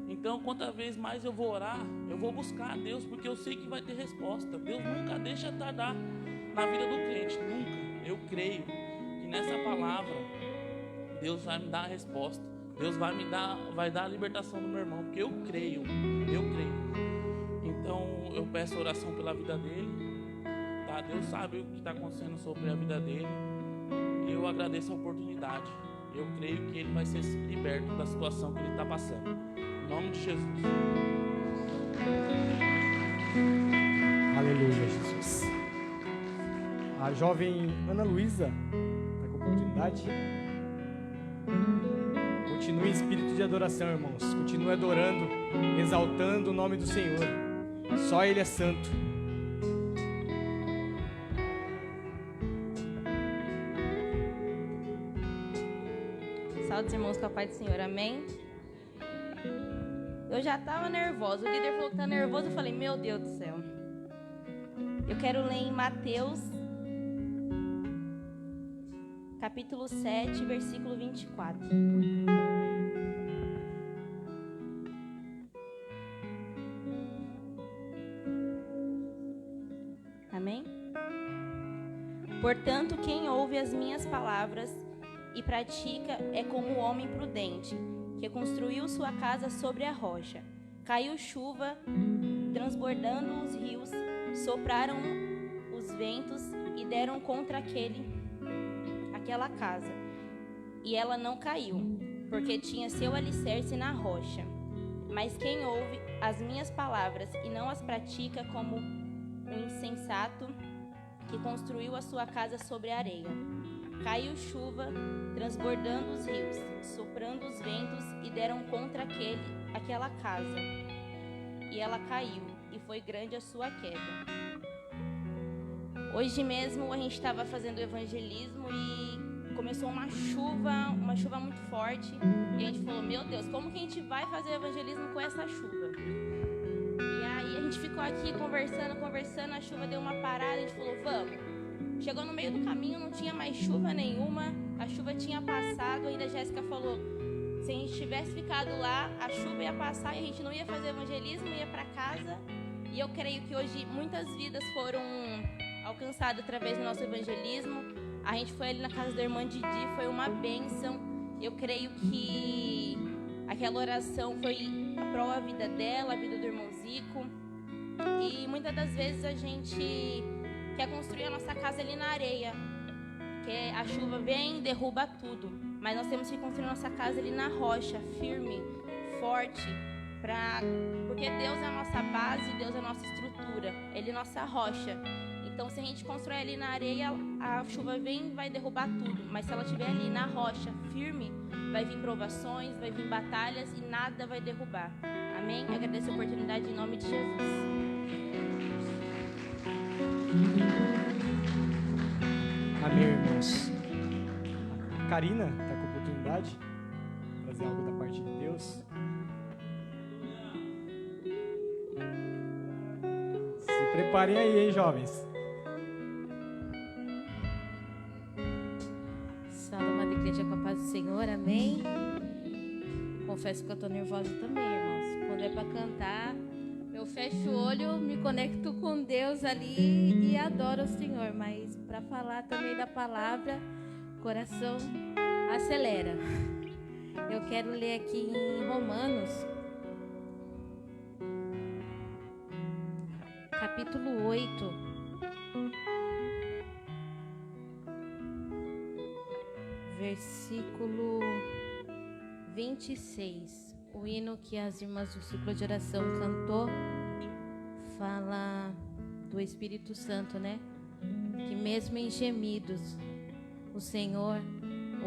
Então, quantas vezes mais eu vou orar, eu vou buscar a Deus, porque eu sei que vai ter resposta. Deus nunca deixa tardar na vida do crente, nunca. Eu creio que nessa palavra, Deus vai me dar a resposta. Deus vai dar a libertação do meu irmão, porque eu creio. Então, eu peço oração pela vida dele, tá? Deus sabe o que está acontecendo sobre a vida dele, e eu agradeço a oportunidade. Eu creio que ele vai ser liberto da situação que ele está passando. Em nome de Jesus. Aleluia, Jesus. A jovem Ana Luísa está com oportunidade. Continue em espírito de adoração, irmãos. Continue adorando, exaltando o nome do Senhor. Só Ele é santo. Saúde os irmãos com a paz do Senhor, amém? Eu já estava nervosa. O líder falou que tá nervoso. Eu falei, meu Deus do céu. Eu quero ler em Mateus, capítulo 7, versículo 24. Amém? Portanto, quem ouve as minhas palavras e pratica é como o homem prudente, que construiu sua casa sobre a rocha. Caiu chuva, transbordando os rios, sopraram os ventos e deram contra aquela casa. E ela não caiu, porque tinha seu alicerce na rocha. Mas quem ouve as minhas palavras e não as pratica, como um insensato que construiu a sua casa sobre a areia. Caiu chuva, transbordando os rios, soprando os ventos e deram contra aquela casa. E ela caiu, e foi grande a sua queda. Hoje mesmo a gente estava fazendo evangelismo e começou uma chuva muito forte. E a gente falou, meu Deus, como que a gente vai fazer evangelismo com essa chuva? E aí a gente ficou aqui conversando, a chuva deu uma parada, a gente falou, vamos. Chegou no meio do caminho, não tinha mais chuva nenhuma, a chuva tinha passado, ainda a Jéssica falou, se a gente tivesse ficado lá, a chuva ia passar e a gente não ia fazer evangelismo, ia para casa. E eu creio que hoje muitas vidas foram alcançadas através do nosso evangelismo. A gente foi ali na casa da irmã Didi, foi uma bênção. Eu creio que aquela oração foi pró a vida dela, a vida do irmão Zico. E muitas das vezes a gente quer construir a nossa casa ali na areia, que a chuva vem e derruba tudo, mas nós temos que construir a nossa casa ali na rocha, firme, forte, porque Deus é a nossa base, Deus é a nossa estrutura, Ele é a nossa rocha. Então se a gente constrói ali na areia, a chuva vem e vai derrubar tudo, mas se ela estiver ali na rocha, firme, vai vir provações, vai vir batalhas e nada vai derrubar. Amém? Eu agradeço a oportunidade em nome de Jesus. Amém, irmãos. A Karina está com a oportunidade de trazer algo da parte de Deus. Se preparem aí, hein, jovens. Salve, amada igreja, com a paz do Senhor, amém? Confesso que eu tô nervosa também, irmãos. Quando é para cantar, eu fecho o olho, me conecto com Deus ali e adoro o Senhor. Mas para falar também da palavra, o coração acelera. Eu quero ler aqui em Romanos, capítulo 8, versículo 26. O hino que as irmãs do ciclo de oração cantou fala do Espírito Santo, né? Que mesmo em gemidos, o Senhor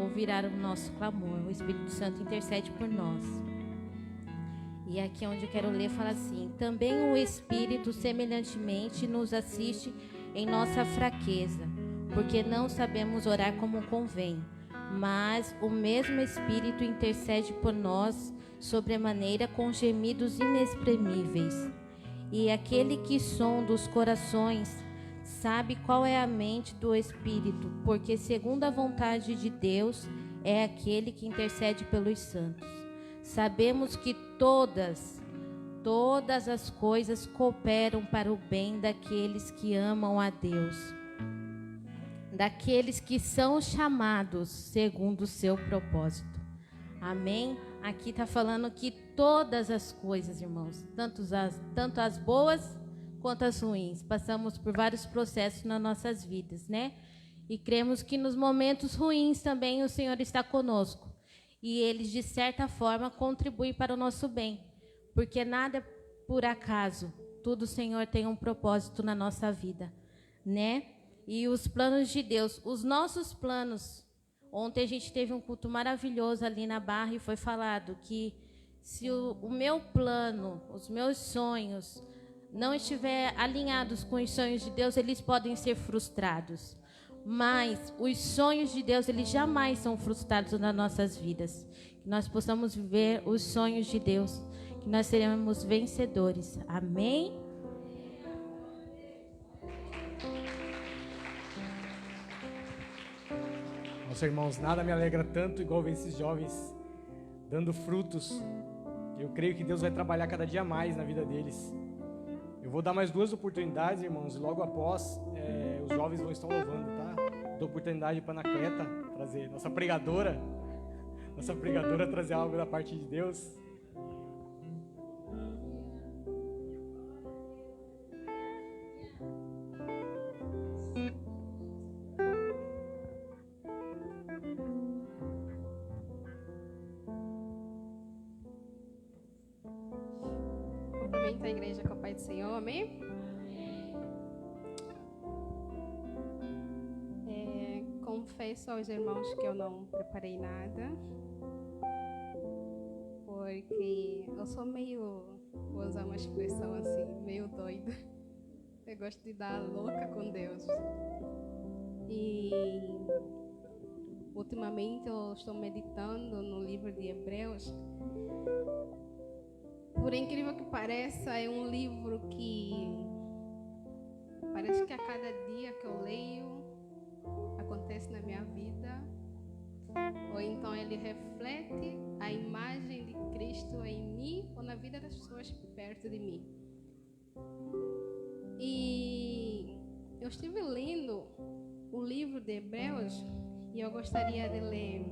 ouvirá o nosso clamor. O Espírito Santo intercede por nós. E aqui onde eu quero ler fala assim: também o Espírito semelhantemente nos assiste em nossa fraqueza, porque não sabemos orar como convém. Mas o mesmo Espírito intercede por nós sobremaneira com gemidos inexprimíveis. E aquele que sonda os corações sabe qual é a mente do Espírito, porque segundo a vontade de Deus é aquele que intercede pelos santos. Sabemos que todas as coisas cooperam para o bem daqueles que amam a Deus, daqueles que são chamados segundo o seu propósito. Amém? Aqui está falando que todas as coisas, irmãos, tanto as boas quanto as ruins, passamos por vários processos nas nossas vidas, né? E cremos que nos momentos ruins também o Senhor está conosco. E Ele, de certa forma, contribui para o nosso bem. Porque nada é por acaso. Tudo o Senhor tem um propósito na nossa vida, né? E os planos de Deus, os nossos planos. Ontem a gente teve um culto maravilhoso ali na Barra e foi falado que se o meu plano, os meus sonhos não estiver alinhados com os sonhos de Deus, eles podem ser frustrados. mas os sonhos de Deus, eles jamais são frustrados nas nossas vidas. Que nós possamos viver os sonhos de Deus, que nós seremos vencedores. Amém? Nossa, irmãos, nada me alegra tanto igual ver esses jovens dando frutos. Eu creio que Deus vai trabalhar cada dia mais na vida deles. Eu vou dar mais 2 oportunidades, irmãos, e logo após os jovens vão estar louvando, tá? Dou oportunidade para a Anacleta trazer, nossa pregadora trazer algo da parte de Deus. Cumprimento a igreja com a paz do Senhor, amém? Confesso aos irmãos que eu não preparei nada, porque eu sou meio, vou usar uma expressão assim, meio doida. Eu gosto de dar louca com Deus. E ultimamente eu estou meditando no livro de Hebreus. Por incrível que pareça, é um livro que parece que a cada dia que eu leio acontece na minha vida, ou então ele reflete a imagem de Cristo em mim ou na vida das pessoas perto de mim. E eu estive lendo o livro de Hebreus e eu gostaria de ler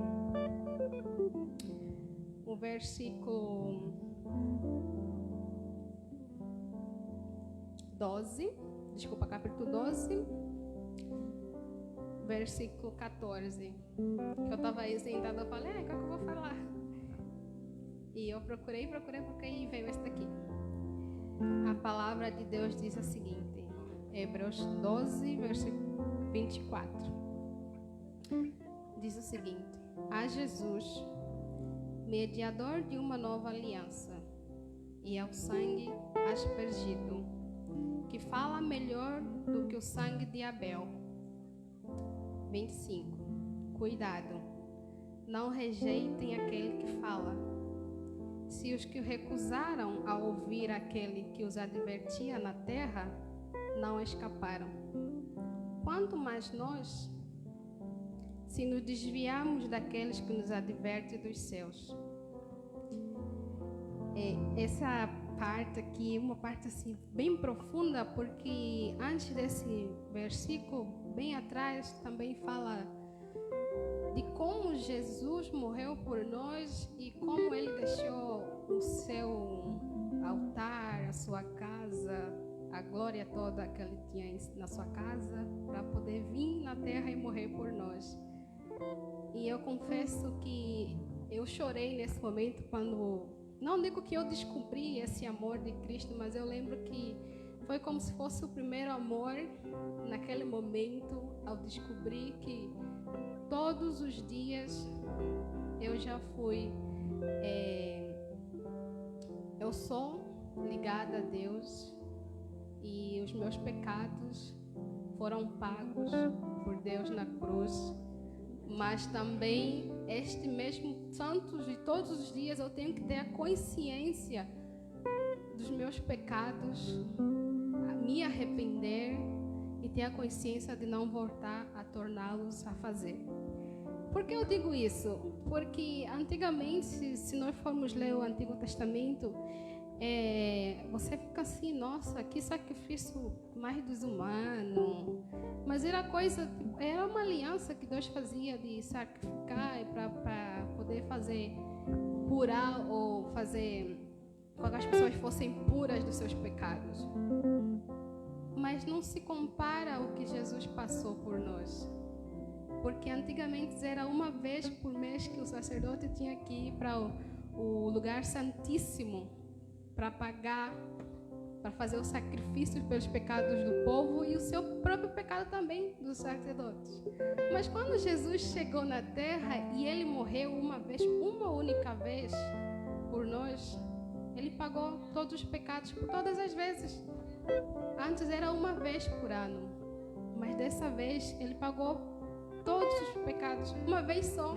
o versículo 12, capítulo 12, versículo 14. Que eu estava aí sentada, eu falei, qual que eu vou falar? E eu procurei e veio esse daqui. A palavra de Deus diz o seguinte, Hebreus 12, versículo 24. Diz o seguinte: a Jesus, mediador de uma nova aliança, e ao sangue aspergido, que fala melhor do que o sangue de Abel. 25. Cuidado, não rejeitem aquele que fala. Se os que recusaram a ouvir aquele que os advertia na terra não escaparam, quanto mais nós, se nos desviarmos daqueles que nos advertem dos céus. Essa parte aqui é uma parte assim bem profunda, porque antes desse versículo, bem atrás, também fala de como Jesus morreu por nós e como ele deixou o seu altar, a sua casa, a glória toda que ele tinha na sua casa, para poder vir na terra e morrer por nós. E eu confesso que eu chorei nesse momento quando... Não digo que eu descobri esse amor de Cristo, mas eu lembro que foi como se fosse o primeiro amor naquele momento, ao descobrir que todos os dias eu já fui... eu sou ligada a Deus e os meus pecados foram pagos por Deus na cruz. Mas também este mesmo santos de todos os dias eu tenho que ter a consciência dos meus pecados, me arrepender e ter a consciência de não voltar a torná-los a fazer. Por que eu digo isso? Porque antigamente, se nós formos ler o Antigo Testamento, você fica assim, nossa, que sacrifício mais desumano. Mas era uma aliança que Deus fazia de sacrificar para poder fazer curar ou fazer com que as pessoas fossem puras dos seus pecados. Mas não se compara ao que Jesus passou por nós. Porque antigamente era uma vez por mês que o sacerdote tinha que ir para o lugar santíssimo para pagar, para fazer os sacrifícios pelos pecados do povo e o seu próprio pecado também dos sacerdotes. Mas quando Jesus chegou na terra e ele morreu uma única vez por nós, ele pagou todos os pecados por todas as vezes. Antes era uma vez por ano, Mas dessa vez Ele pagou todos os pecados uma vez só.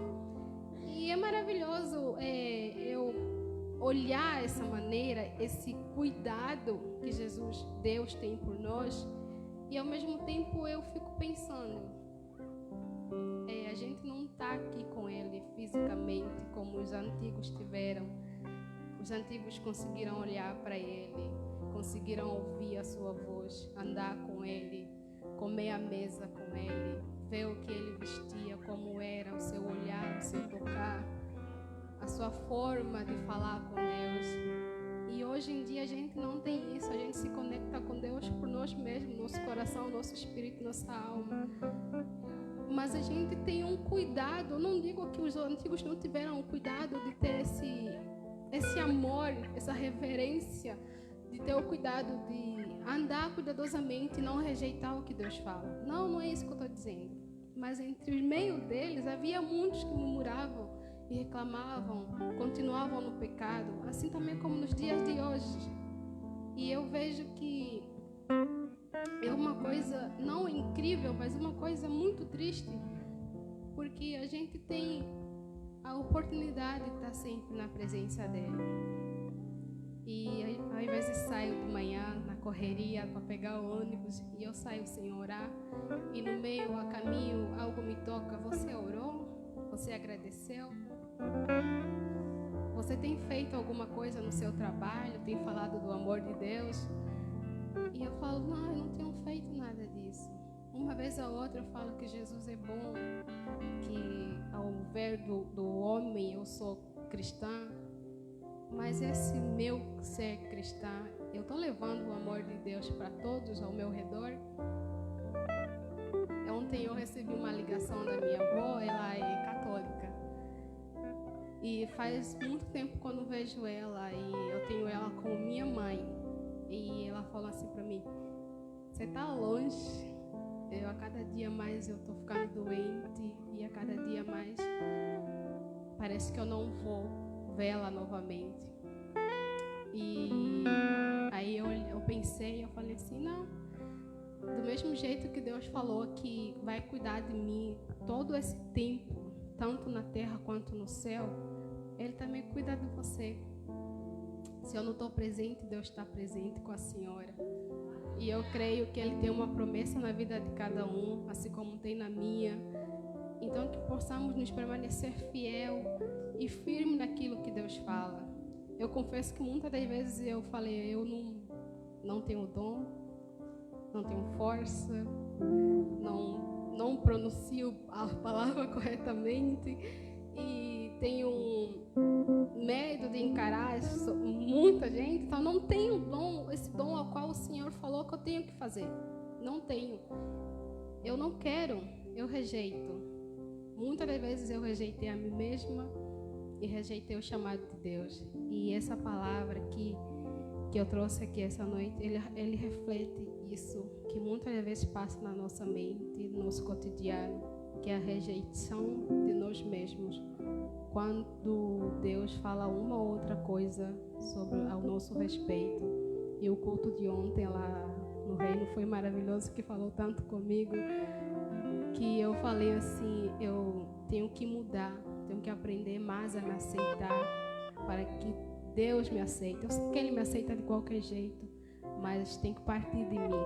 E é maravilhoso eu olhar essa maneira, esse cuidado que Jesus, Deus, tem por nós. E ao mesmo tempo eu fico pensando, a gente não está aqui com Ele fisicamente como os antigos tiveram. Os antigos conseguiram olhar para Ele, conseguiram ouvir a sua voz, andar com Ele, comer à mesa com Ele, ver o que Ele vestia, como era o seu olhar, o seu tocar, a sua forma de falar com Deus. E hoje em dia a gente não tem isso, a gente se conecta com Deus por nós mesmos, nosso coração, nosso espírito, nossa alma. Mas a gente tem um cuidado, eu não digo que os antigos não tiveram o cuidado de ter esse amor, essa reverência, de ter o cuidado de andar cuidadosamente e não rejeitar o que Deus fala. Não é isso que eu estou dizendo. Mas entre o meio deles havia muitos que murmuravam e reclamavam, continuavam no pecado, assim também como nos dias de hoje. E eu vejo que é uma coisa não incrível, mas uma coisa muito triste, porque a gente tem a oportunidade de estar sempre na presença dele. E às vezes saio de manhã na correria para pegar o ônibus e eu saio sem orar, e no meio a caminho algo me toca. Você orou? Você agradeceu? Você tem feito alguma coisa no seu trabalho? Tem falado do amor de Deus? E eu falo, não, eu não tenho feito nada disso. Uma vez ou outra eu falo que Jesus é bom, que ao ver do homem eu sou cristã, mas esse meu ser cristã, eu estou levando o amor de Deus para todos ao meu redor. Ontem eu recebi uma ligação da minha avó, ela é católica. E faz muito tempo que eu não vejo ela, e eu tenho ela como minha mãe. E ela falou assim para mim, você tá longe, a cada dia mais eu tô ficando doente, e a cada dia mais parece que eu não vou vê-la novamente. E aí eu pensei, eu falei assim, não, do mesmo jeito que Deus falou que vai cuidar de mim todo esse tempo, tanto na terra quanto no céu, Ele também cuida de você. Se eu não estou presente, Deus está presente com a senhora. E eu creio que Ele tem uma promessa na vida de cada um, assim como tem na minha. Então, que possamos nos permanecer fiel e firme naquilo que Deus fala. Eu confesso que muitas das vezes eu falei, eu não tenho dom, não tenho força, não pronuncio a palavra corretamente e tenho medo de encarar muita gente, então não tenho dom, esse dom ao qual o Senhor falou que eu tenho que fazer. Não tenho. Eu não quero, eu rejeito. Muitas das vezes eu rejeitei a mim mesma e rejeitei o chamado de Deus. E essa palavra que eu trouxe aqui essa noite, ele reflete isso, que muitas vezes passa na nossa mente, no nosso cotidiano, que é a rejeição de nós mesmos. Quando Deus fala uma ou outra coisa ao nosso respeito. E o culto de ontem lá no Reino foi maravilhoso, que falou tanto comigo, que eu falei assim, eu tenho que mudar, tenho que aprender mais a me aceitar, para que Deus me aceite. Eu sei que Ele me aceita de qualquer jeito, mas tem que partir de mim.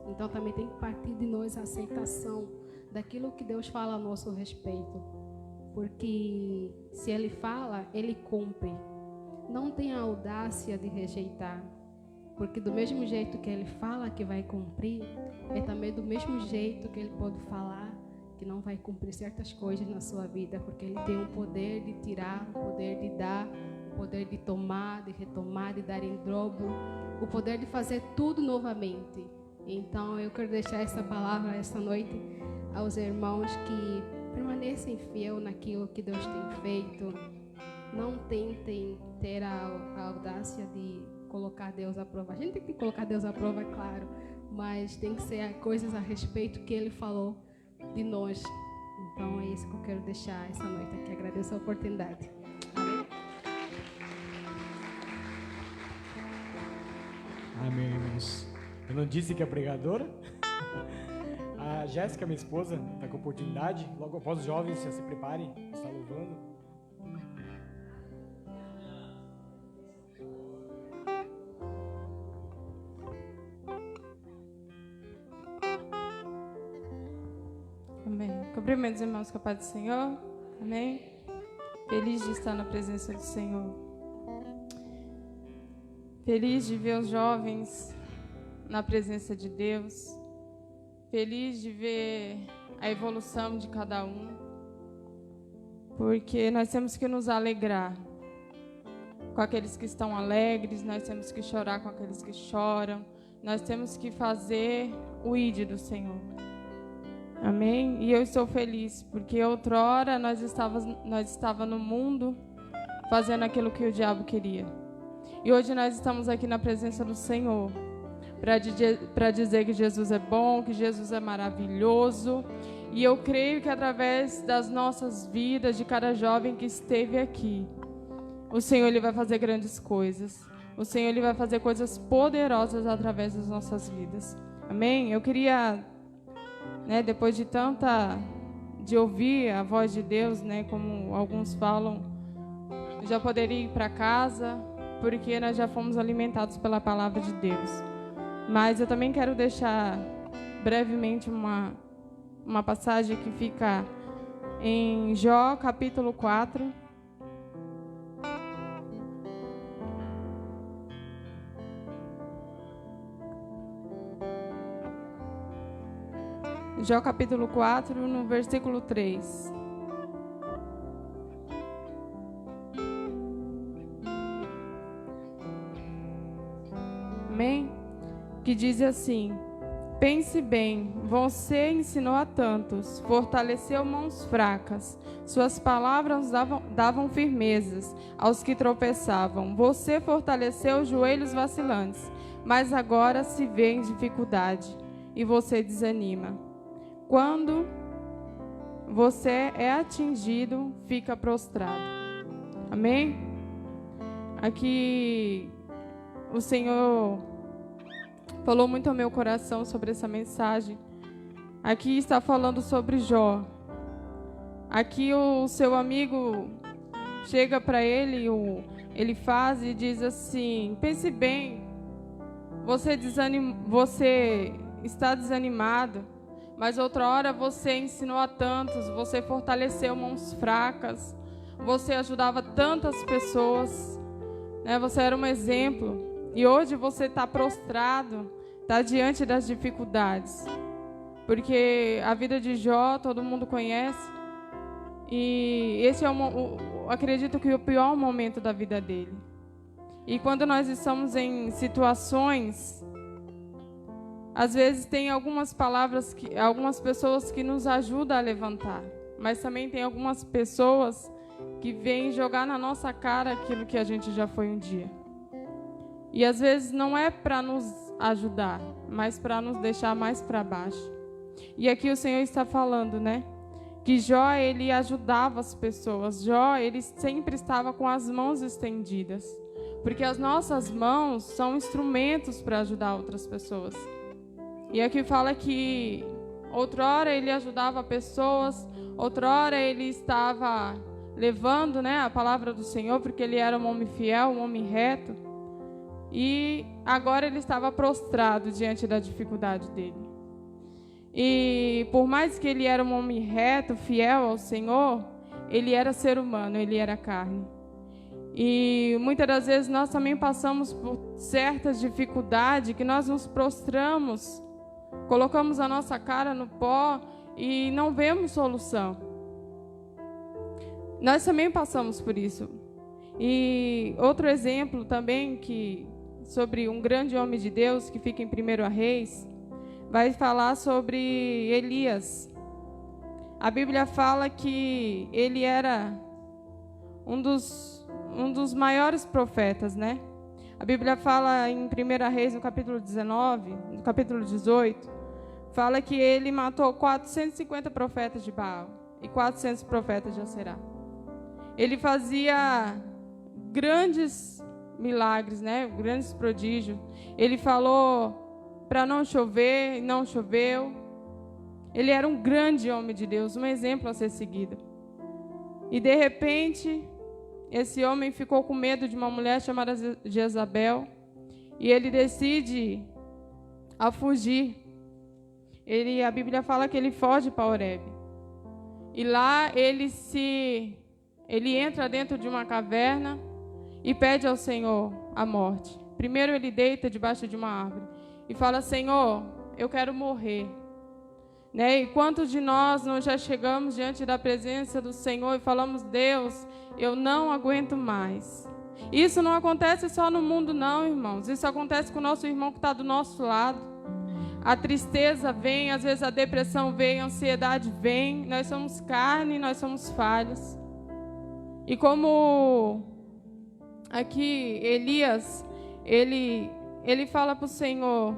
Então também tem que partir de nós a aceitação daquilo que Deus fala a nosso respeito. Porque se Ele fala, Ele cumpre. Não tenha a audácia de rejeitar. Porque do mesmo jeito que Ele fala que vai cumprir, é também do mesmo jeito que Ele pode falar que não vai cumprir certas coisas na sua vida. Porque Ele tem o poder de tirar, o poder de dar, o poder de tomar, de retomar, de dar em dobro, o poder de fazer tudo novamente. Então eu quero deixar essa palavra essa noite aos irmãos que permanecem fiel naquilo que Deus tem feito. Não tentem ter a audácia de colocar Deus à prova. A gente tem que colocar Deus à prova, é claro, mas tem que ser coisas a respeito que Ele falou de nós. Então é isso que eu quero deixar essa noite aqui. Agradeço a oportunidade. Amém. Amém, irmãos. Eu não disse que é pregadora? A Jéssica, minha esposa, está com a oportunidade. Logo após os jovens, já se preparem, está louvando. Amém. Cumprimento os irmãos com a paz do Senhor. Amém. Feliz de estar na presença do Senhor. Feliz de ver os jovens na presença de Deus. Feliz de ver a evolução de cada um. Porque nós temos que nos alegrar com aqueles que estão alegres, nós temos que chorar com aqueles que choram, nós temos que fazer o ID do Senhor. Amém? E eu estou feliz, porque outrora nós estávamos no mundo fazendo aquilo que o diabo queria. E hoje nós estamos aqui na presença do Senhor para dizer que Jesus é bom, que Jesus é maravilhoso. E eu creio que através das nossas vidas, de cada jovem que esteve aqui, o Senhor ele vai fazer grandes coisas. O Senhor ele vai fazer coisas poderosas através das nossas vidas. Amém? Eu queria, depois de ouvir a voz de Deus, como alguns falam, eu já poderia ir para casa, porque nós já fomos alimentados pela palavra de Deus. Mas eu também quero deixar brevemente uma passagem que fica em Jó, capítulo 4. Jó, capítulo 4, no versículo 3. Amém? Que diz assim: pense bem, você ensinou a tantos, fortaleceu mãos fracas, suas palavras davam firmezas aos que tropeçavam. Você fortaleceu joelhos vacilantes, mas agora se vê em dificuldade e você desanima. Quando você é atingido, fica prostrado. Amém? Aqui o Senhor falou muito ao meu coração sobre essa mensagem. Aqui está falando sobre Jó. Aqui o seu amigo chega para ele, ele faz e diz assim: pense bem, você está desanimado, mas outra hora você ensinou a tantos, você fortaleceu mãos fracas, você ajudava tantas pessoas, você era um exemplo. E hoje você está prostrado, está diante das dificuldades. Porque a vida de Jó todo mundo conhece. E esse é acredito que o pior momento da vida dele. E quando nós estamos em situações, às vezes tem algumas pessoas que nos ajudam a levantar. Mas também tem algumas pessoas que vêm jogar na nossa cara aquilo que a gente já foi um dia. E às vezes não é para nos ajudar, mas para nos deixar mais para baixo. E aqui o Senhor está falando, que Jó, ele ajudava as pessoas. Jó, ele sempre estava com as mãos estendidas. Porque as nossas mãos são instrumentos para ajudar outras pessoas. E aqui fala que outrora ele ajudava pessoas, outrora ele estava levando, a palavra do Senhor, porque ele era um homem fiel, um homem reto. E agora ele estava prostrado diante da dificuldade dele. E por mais que ele era um homem reto, fiel ao Senhor, ele era ser humano, ele era carne. E muitas das vezes nós também passamos por certas dificuldades que nós nos prostramos, colocamos a nossa cara no pó e não vemos solução. Nós também passamos por isso. E outro exemplo também sobre um grande homem de Deus que fica em 1 Reis, vai falar sobre Elias. A Bíblia fala que ele era um dos maiores profetas, A Bíblia fala em 1 Reis, no capítulo 19, no capítulo 18, fala que ele matou 450 profetas de Baal e 400 profetas de Aserá. Ele fazia grandes milagres, grandes prodígios. Ele falou para não chover, não choveu. Ele era um grande homem de Deus, um exemplo a ser seguido. E de repente, esse homem ficou com medo de uma mulher chamada Jezabel, e ele decide a fugir. A Bíblia fala que ele foge para Horebe. E lá ele entra dentro de uma caverna e pede ao Senhor a morte. Primeiro ele deita debaixo de uma árvore e fala: Senhor, eu quero morrer. Né? E quantos de nós não já chegamos diante da presença do Senhor e falamos: Deus, eu não aguento mais. Isso não acontece só no mundo não, irmãos. Isso acontece com o nosso irmão que está do nosso lado. A tristeza vem, às vezes a depressão vem, a ansiedade vem. Nós somos carne, nós somos falhos. E como aqui Elias, ele fala para o Senhor: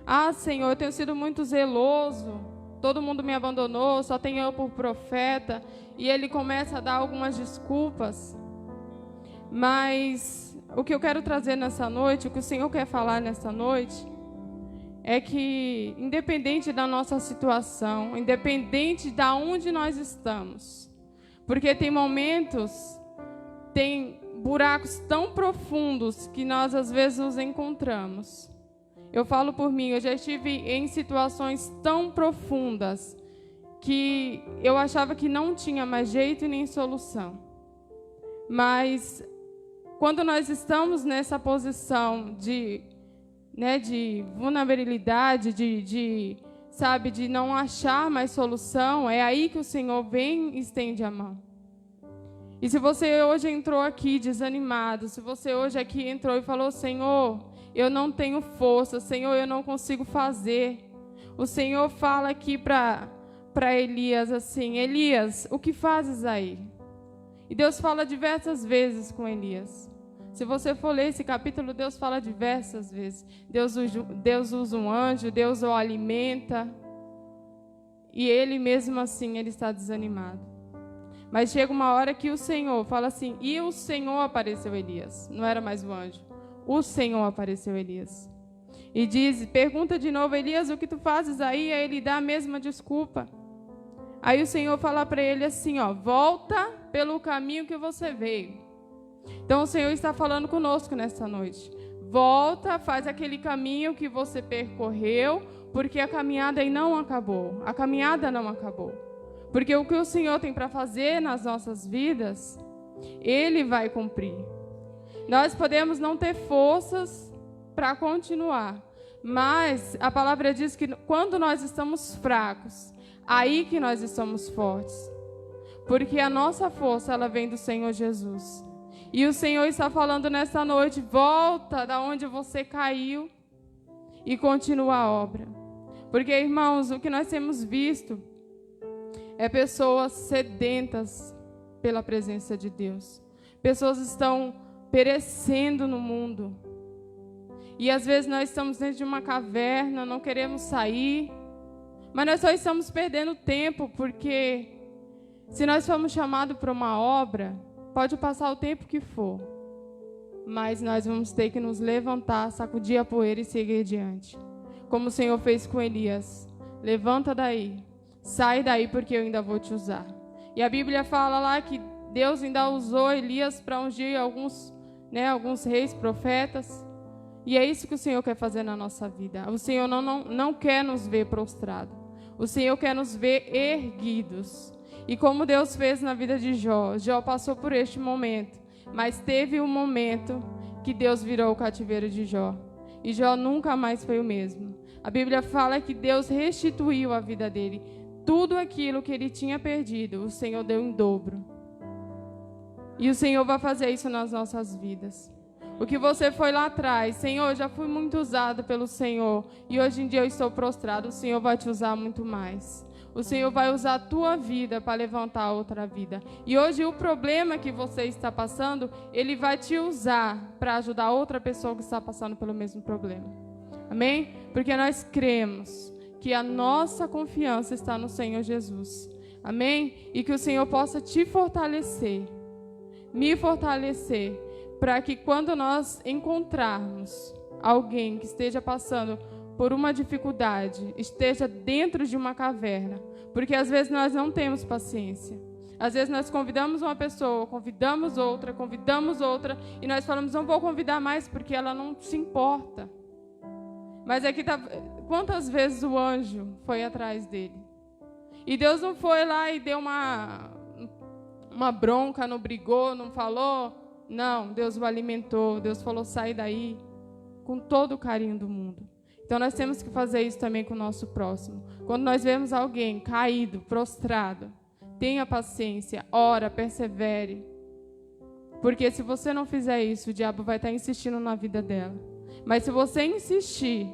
ah, Senhor, eu tenho sido muito zeloso, todo mundo me abandonou, só tenho eu por profeta. E ele começa a dar algumas desculpas. Mas o que eu quero trazer nessa noite, o que o Senhor quer falar nessa noite, é que, independente da nossa situação, independente de onde nós estamos, porque tem momentos, tem buracos tão profundos que nós às vezes nos encontramos. Eu falo por mim, eu já estive em situações tão profundas que eu achava que não tinha mais jeito e nem solução. Mas quando nós estamos nessa posição de vulnerabilidade, de não achar mais solução, é aí que o Senhor vem e estende a mão. E se você hoje entrou aqui desanimado, se você hoje aqui entrou e falou: Senhor, eu não tenho força, Senhor, eu não consigo fazer. O Senhor fala aqui para Elias assim: Elias, o que fazes aí? E Deus fala diversas vezes com Elias. Se você for ler esse capítulo, Deus fala diversas vezes. Deus usa um anjo, Deus o alimenta. E ele mesmo assim, ele está desanimado. Mas chega uma hora que o Senhor fala assim: e o Senhor apareceu a Elias. Não era mais o anjo. O Senhor apareceu a Elias. E pergunta de novo: Elias, o que tu fazes aí? Aí ele dá a mesma desculpa. Aí o Senhor fala para ele assim: volta pelo caminho que você veio. Então o Senhor está falando conosco nessa noite. Volta, faz aquele caminho que você percorreu, porque a caminhada aí não acabou. A caminhada não acabou. Porque o que o Senhor tem para fazer nas nossas vidas, Ele vai cumprir. Nós podemos não ter forças para continuar, mas a palavra diz que quando nós estamos fracos, aí que nós estamos fortes. Porque a nossa força, ela vem do Senhor Jesus. E o Senhor está falando nessa noite: volta da onde você caiu e continua a obra. Porque, irmãos, o que nós temos visto é pessoas sedentas pela presença de Deus. Pessoas estão perecendo no mundo. E às vezes nós estamos dentro de uma caverna, não queremos sair, mas nós só estamos perdendo tempo, porque se nós formos chamados para uma obra, pode passar o tempo que for, mas nós vamos ter que nos levantar, sacudir a poeira e seguir adiante. Como o Senhor fez com Elias: levanta daí, sai daí, porque eu ainda vou te usar. E a Bíblia fala lá que Deus ainda usou Elias para ungir alguns reis, profetas. E é isso que o Senhor quer fazer na nossa vida. O Senhor não quer nos ver prostrados. O Senhor quer nos ver erguidos. E como Deus fez na vida de Jó, Jó passou por este momento, mas teve um momento que Deus virou o cativeiro de Jó. E Jó nunca mais foi o mesmo. A Bíblia fala que Deus restituiu a vida dele. Tudo aquilo que ele tinha perdido, o Senhor deu em dobro. E o Senhor vai fazer isso nas nossas vidas. O que você foi lá atrás: Senhor, eu já fui muito usado pelo Senhor e hoje em dia eu estou prostrado. O Senhor vai te usar muito mais. O Senhor vai usar a tua vida para levantar outra vida. E hoje o problema que você está passando, Ele vai te usar para ajudar outra pessoa que está passando pelo mesmo problema. Amém? Porque nós cremos que a nossa confiança está no Senhor Jesus. Amém? E que o Senhor possa te fortalecer, me fortalecer, para que quando nós encontrarmos alguém que esteja passando por uma dificuldade, esteja dentro de uma caverna, porque às vezes nós não temos paciência. Às vezes nós convidamos uma pessoa, convidamos outra, e nós falamos, não vou convidar mais porque ela não se importa. Mas aqui tá, quantas vezes o anjo foi atrás dele? E Deus não foi lá e deu uma bronca, não brigou, não falou. Não, Deus o alimentou, Deus falou, sai daí, com todo o carinho do mundo. Então nós temos que fazer isso também com o nosso próximo. Quando nós vemos alguém caído, prostrado, tenha paciência, ora, persevere. Porque se você não fizer isso, o diabo vai estar insistindo na vida dela. Mas se você insistir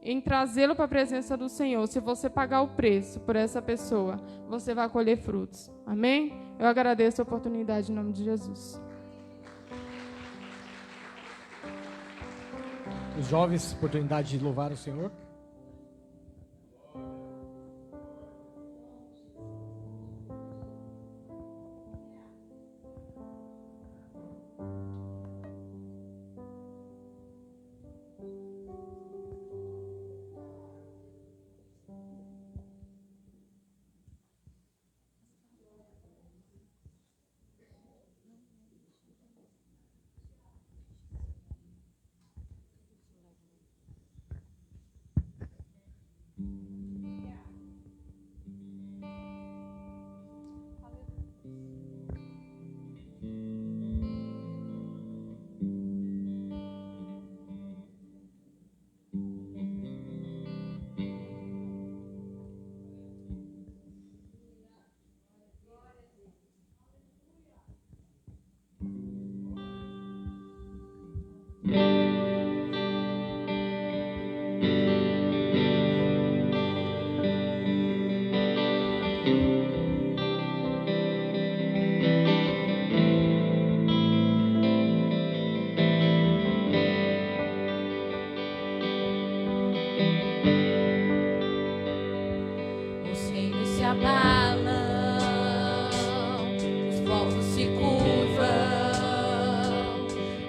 em trazê-lo para a presença do Senhor, se você pagar o preço por essa pessoa, você vai colher frutos. Amém? Eu agradeço a oportunidade em nome de Jesus. Os jovens, oportunidade de louvar o Senhor.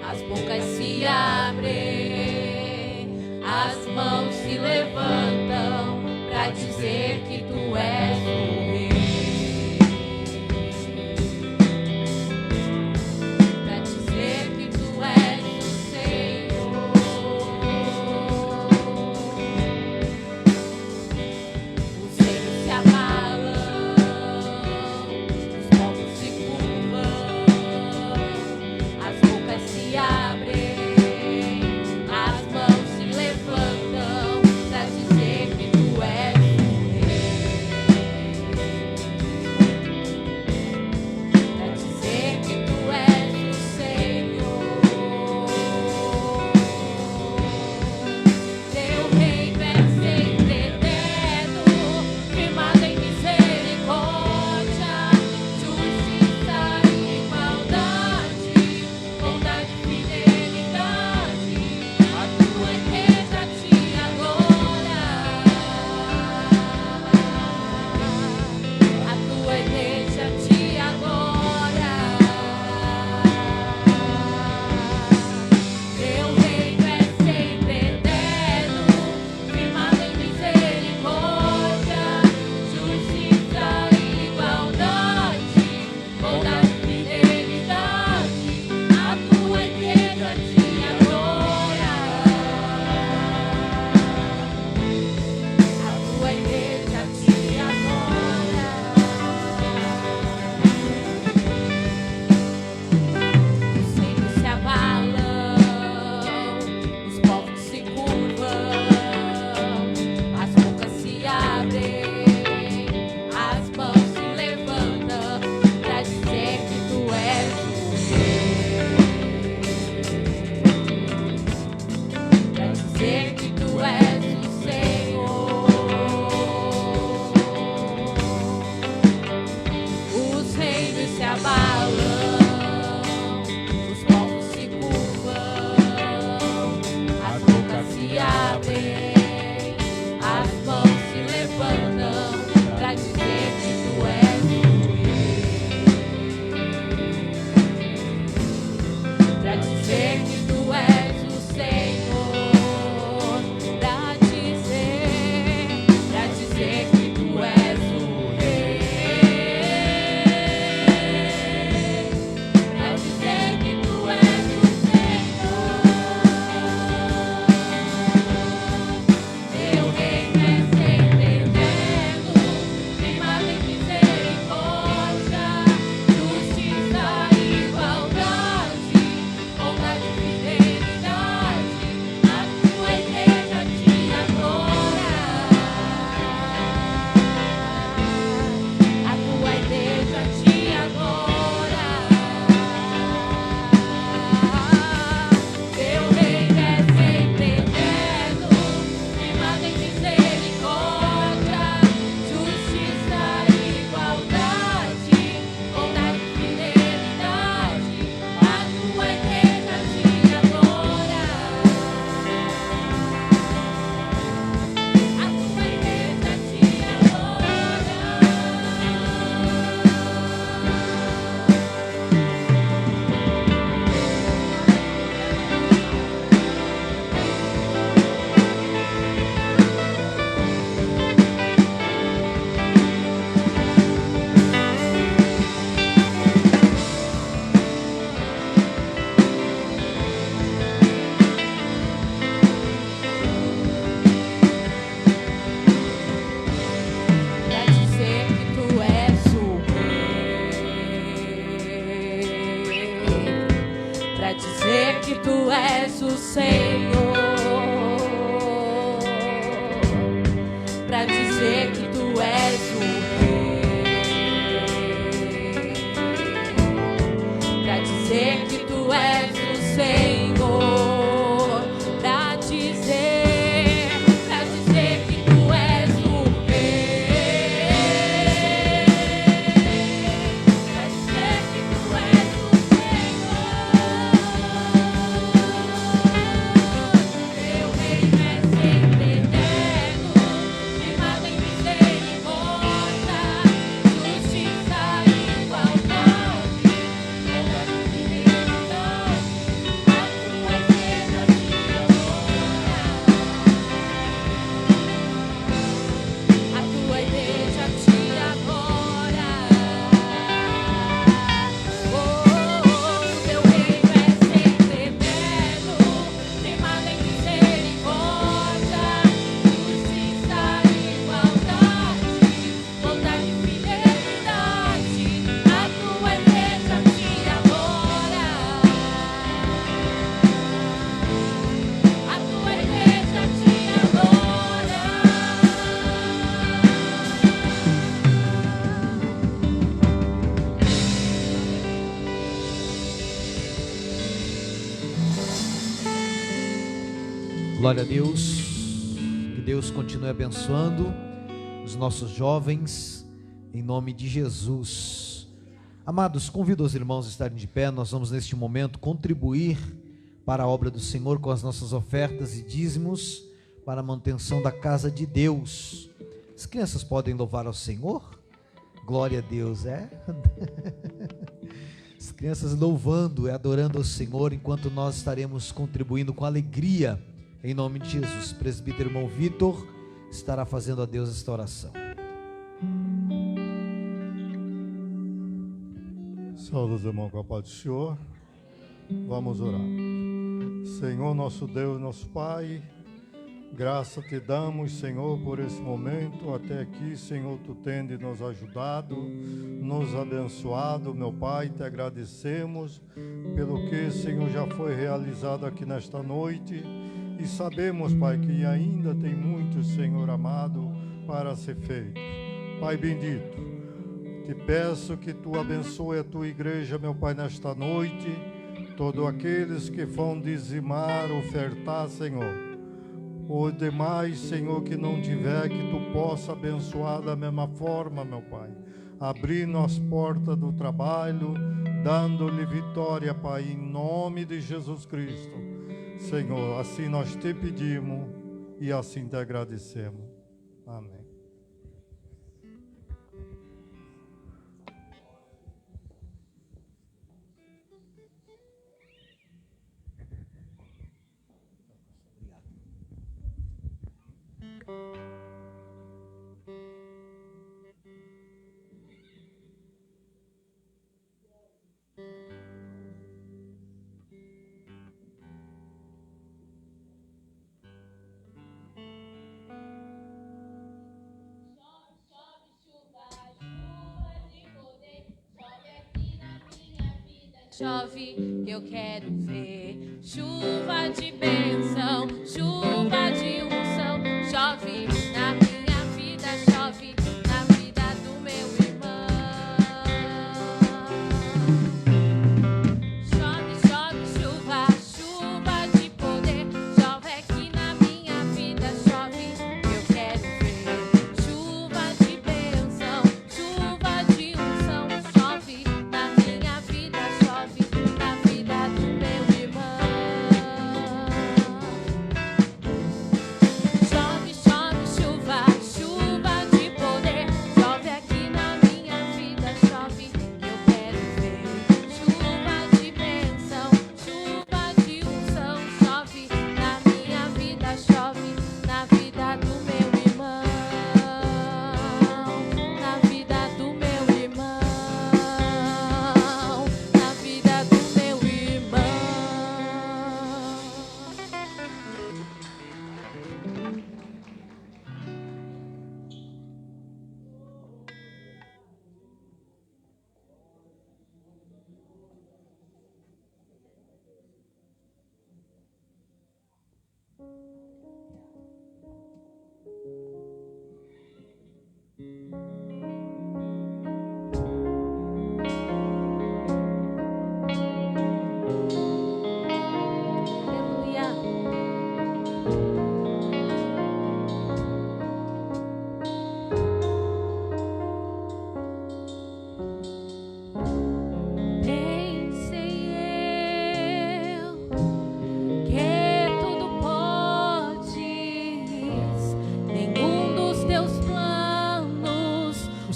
As bocas se abrem. do Senhor, pra dizer que tu és o Rei, pra dizer que tu és o Senhor, pra dizer que tu és o Rei, pra dizer que tu és o Teu reino é sempre eterno, firmado em misericórdia, justiça e igualdade, bondade e fidelidade, a tua igreja te adora, a tua igreja te adora. Teu reino é sempre eterno, firmado em misericórdia, justiça e igualdade, bondade e fidelidade, a tua igreja te adora, a tua igreja te adora. Glória a Deus. Que Deus continue abençoando os nossos jovens, em nome de Jesus. Amados, convido os irmãos a estarem de pé. Nós vamos neste momento contribuir para a obra do Senhor com as nossas ofertas e dízimos para a manutenção da casa de Deus. As crianças podem louvar ao Senhor? Glória a Deus, é? As crianças louvando e adorando ao Senhor, enquanto nós estaremos contribuindo com alegria, em nome de Jesus. O presbítero irmão Vitor estará fazendo a Deus esta oração. Saúde os irmãos com a paz do Senhor. Vamos orar. Senhor, nosso Deus, nosso Pai, graça te damos, Senhor, por esse momento. Até aqui, Senhor, tu tendes nos ajudado, nos abençoado, meu Pai. Te agradecemos pelo que, Senhor, já foi realizado aqui nesta noite. E sabemos, Pai, que ainda tem muito, Senhor amado, para ser feito. Pai bendito, te peço que tu abençoe a tua igreja, meu Pai, nesta noite. Todos aqueles que vão dizimar, ofertar, Senhor. Os demais, Senhor, que não tiver, que tu possa abençoar da mesma forma, meu Pai. Abrindo as portas do trabalho, dando-lhe vitória, Pai, em nome de Jesus Cristo. Senhor, assim nós te pedimos e assim te agradecemos. Amém. Chove, que eu quero ver chuva de bênção, chuva de unção. Chove na minha vida, chove na vida do meu irmão. Chove, chove, chuva, chuva de poder. Chove aqui na minha vida, chove, que eu quero ver chuva de bênção, chuva de unção. Chove na minha vida, chove na vida do meu irmão. Chove, chove,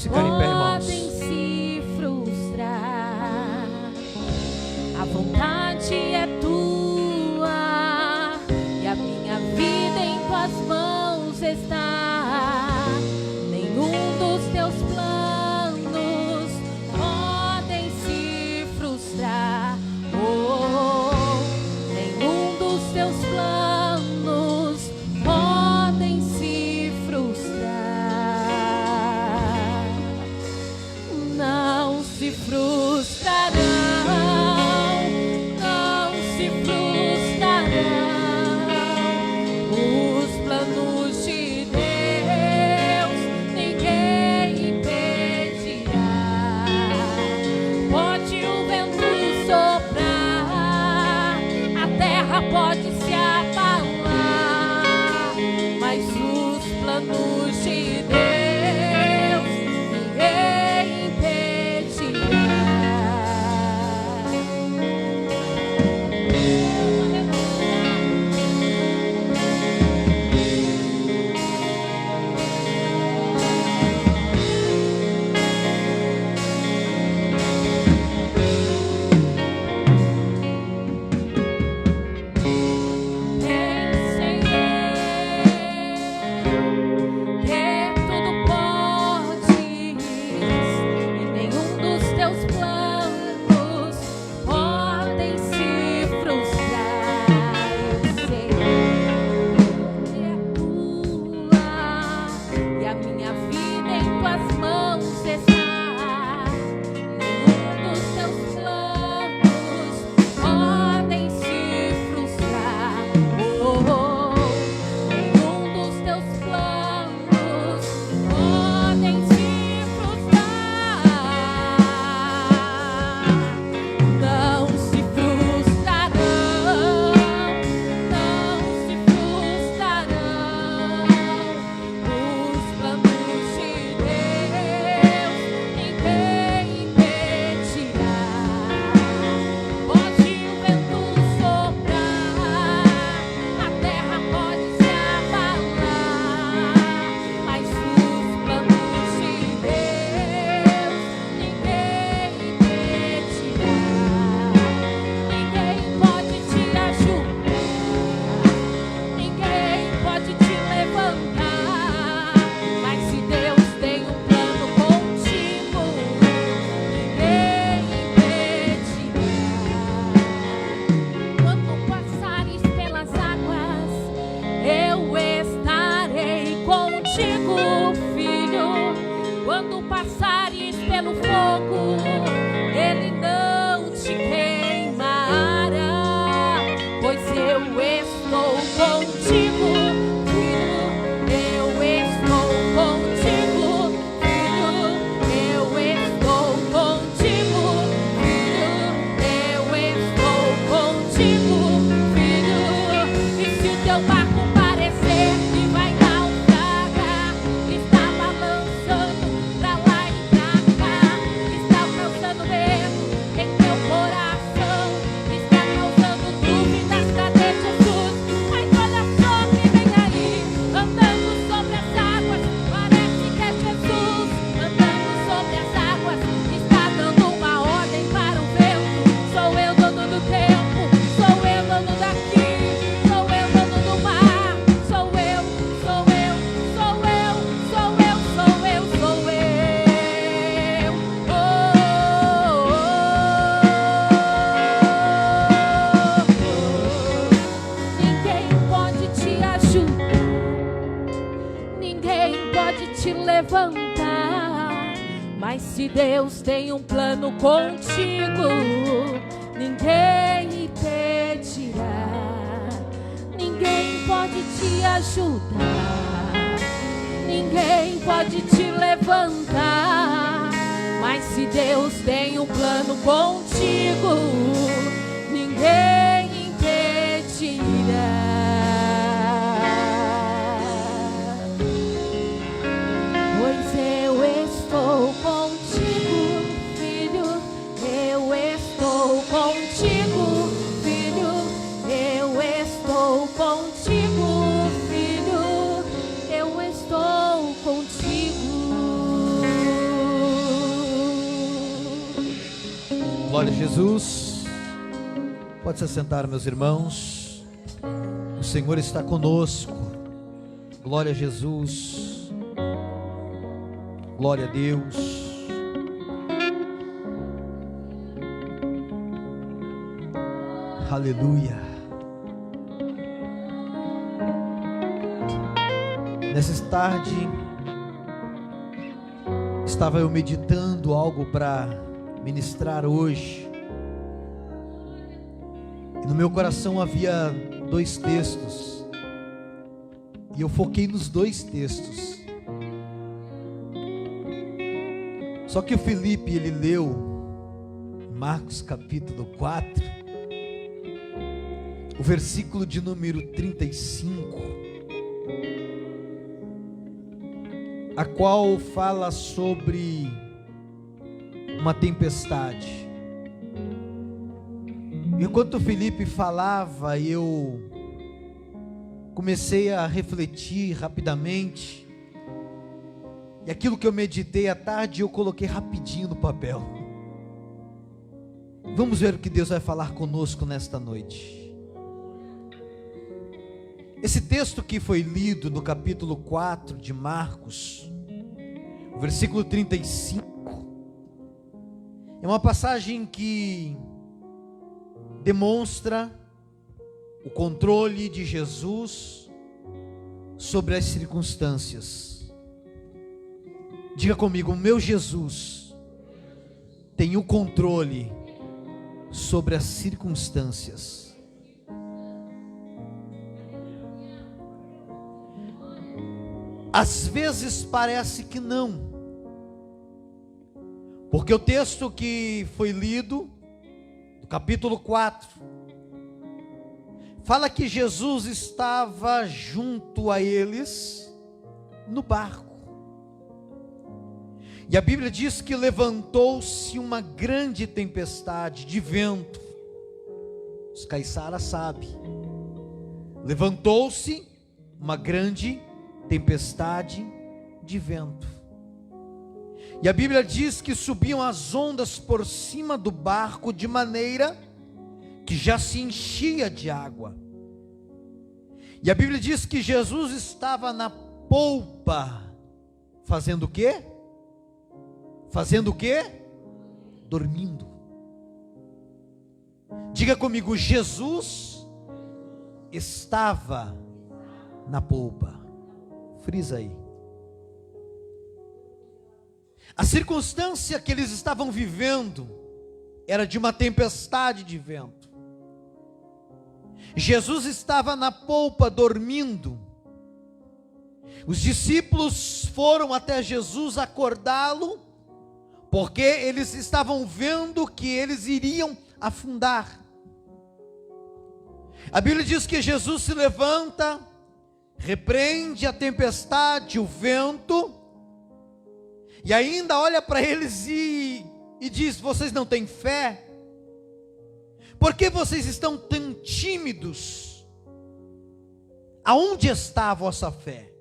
Vamos ficar em pé, irmãos. podem se frustrar. A vontade é tua e a minha vida em tuas mãos está. Nenhum dos teus planos podem se frustrar. Nenhum dos teus planos podem se frustrar. Não se frustrarão, não se frustrarão os planos de Deus, ninguém impedirá. Pode o vento soprar, a terra pode se abalar, mas os planos de Deus ninguém impedirá. Que tudo podes e nenhum dos teus planos podem se frustrar. Eu sei que é tua e a minha vida em tuas mãos está. Nenhum dos teus planos podem se frustrar. Nenhum dos teus planos podem se frustrar. Não se frustrarão, não se frustrarão os planos de Deus, ninguém impedirá. Pode o vento soprar, a terra pode se abalar, mas os planos de Deus ninguém impedirá. Ninguém pode te ajudar, ninguém pode te levantar, mas se Deus tem um plano contigo, ninguém impedirá. Quando passares pelas águas, eu estarei contigo, filho. Quando passares pelo fogo, ele não te queimará, pois eu estou contigo, filho. Eu estou contigo, filho. Eu estou contigo, filho. Eu estou contigo, filho. E se o teu barco parecer que vai naufragar, está balançando pra lá e pra cá, está alcançando medo em teu coração, está causando dúvidas, cadê Jesus? Mas olha só que vem aí, andando sobre as águas, parece que é Jesus, andando sobre as águas, está dando uma ordem para o vento. Sou eu dono do tempo, sou eu dono daqui, sou eu dono do mar, sou eu, sou eu, sou eu, sou eu, sou eu, sou eu. Ninguém pode te ajudar, ninguém pode te levantar, mas se Deus tem um plano contigo, ninguém impedirá. Ninguém pode te ajudar, ninguém pode te levantar, mas se Deus tem um plano contigo, ninguém impedirá. Pois eu estou contigo, filho. Eu estou contigo, filho. Eu estou contigo, filho. Eu estou contigo. Glória a Jesus. Pode se assentar, meus irmãos. O Senhor está conosco. Glória a Jesus. Glória a Deus. Aleluia. Nessa tarde, estava eu meditando algo para ministrar hoje. E no meu coração havia 2 textos. E eu foquei nos 2 textos. Só que o Felipe, ele leu Marcos capítulo 4, o versículo de número 35, a qual fala sobre uma tempestade. Enquanto o Felipe falava, eu comecei a refletir rapidamente, e aquilo que eu meditei à tarde eu coloquei rapidinho no papel. Vamos ver o que Deus vai falar conosco nesta noite. Esse texto que foi lido no capítulo 4 de Marcos, o versículo 35, é uma passagem que demonstra o controle de Jesus sobre as circunstâncias. Diga comigo: o meu Jesus tem o controle sobre as circunstâncias. Às vezes parece que não, porque o texto que foi lido, do capítulo 4, fala que Jesus estava junto a eles no barco. E a Bíblia diz que levantou-se uma grande tempestade de vento. Os caiçaras sabem. Levantou-se uma grande tempestade de vento. E a Bíblia diz que subiam as ondas por cima do barco de maneira que já se enchia de água. E a Bíblia diz que Jesus estava na polpa, fazendo o quê? Fazendo o quê? Dormindo. Diga comigo: Jesus estava na polpa. Frisa aí. A circunstância que eles estavam vivendo era de uma tempestade de vento. Jesus estava na polpa dormindo. Os discípulos foram até Jesus acordá-lo, porque eles estavam vendo que eles iriam afundar. A Bíblia diz que Jesus se levanta, repreende a tempestade, o vento, e ainda olha para eles e diz: vocês não têm fé? Por que vocês estão tão tímidos? Aonde está a vossa fé?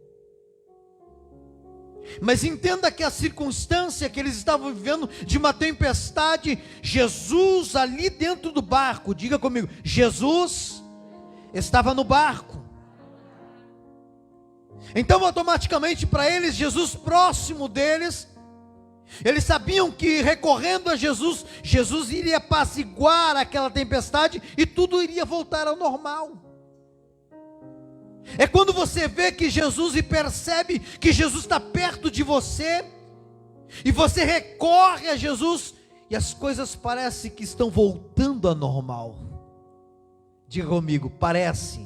Mas entenda que a circunstância que eles estavam vivendo de uma tempestade, Jesus ali dentro do barco, diga comigo, Jesus estava no barco. Então automaticamente para eles, Jesus próximo deles, eles sabiam que recorrendo a Jesus, Jesus iria apaziguar aquela tempestade e tudo iria voltar ao normal. É quando você vê que Jesus e percebe que Jesus está perto de você, e você recorre a Jesus, e as coisas parecem que estão voltando ao normal. Diga comigo: parece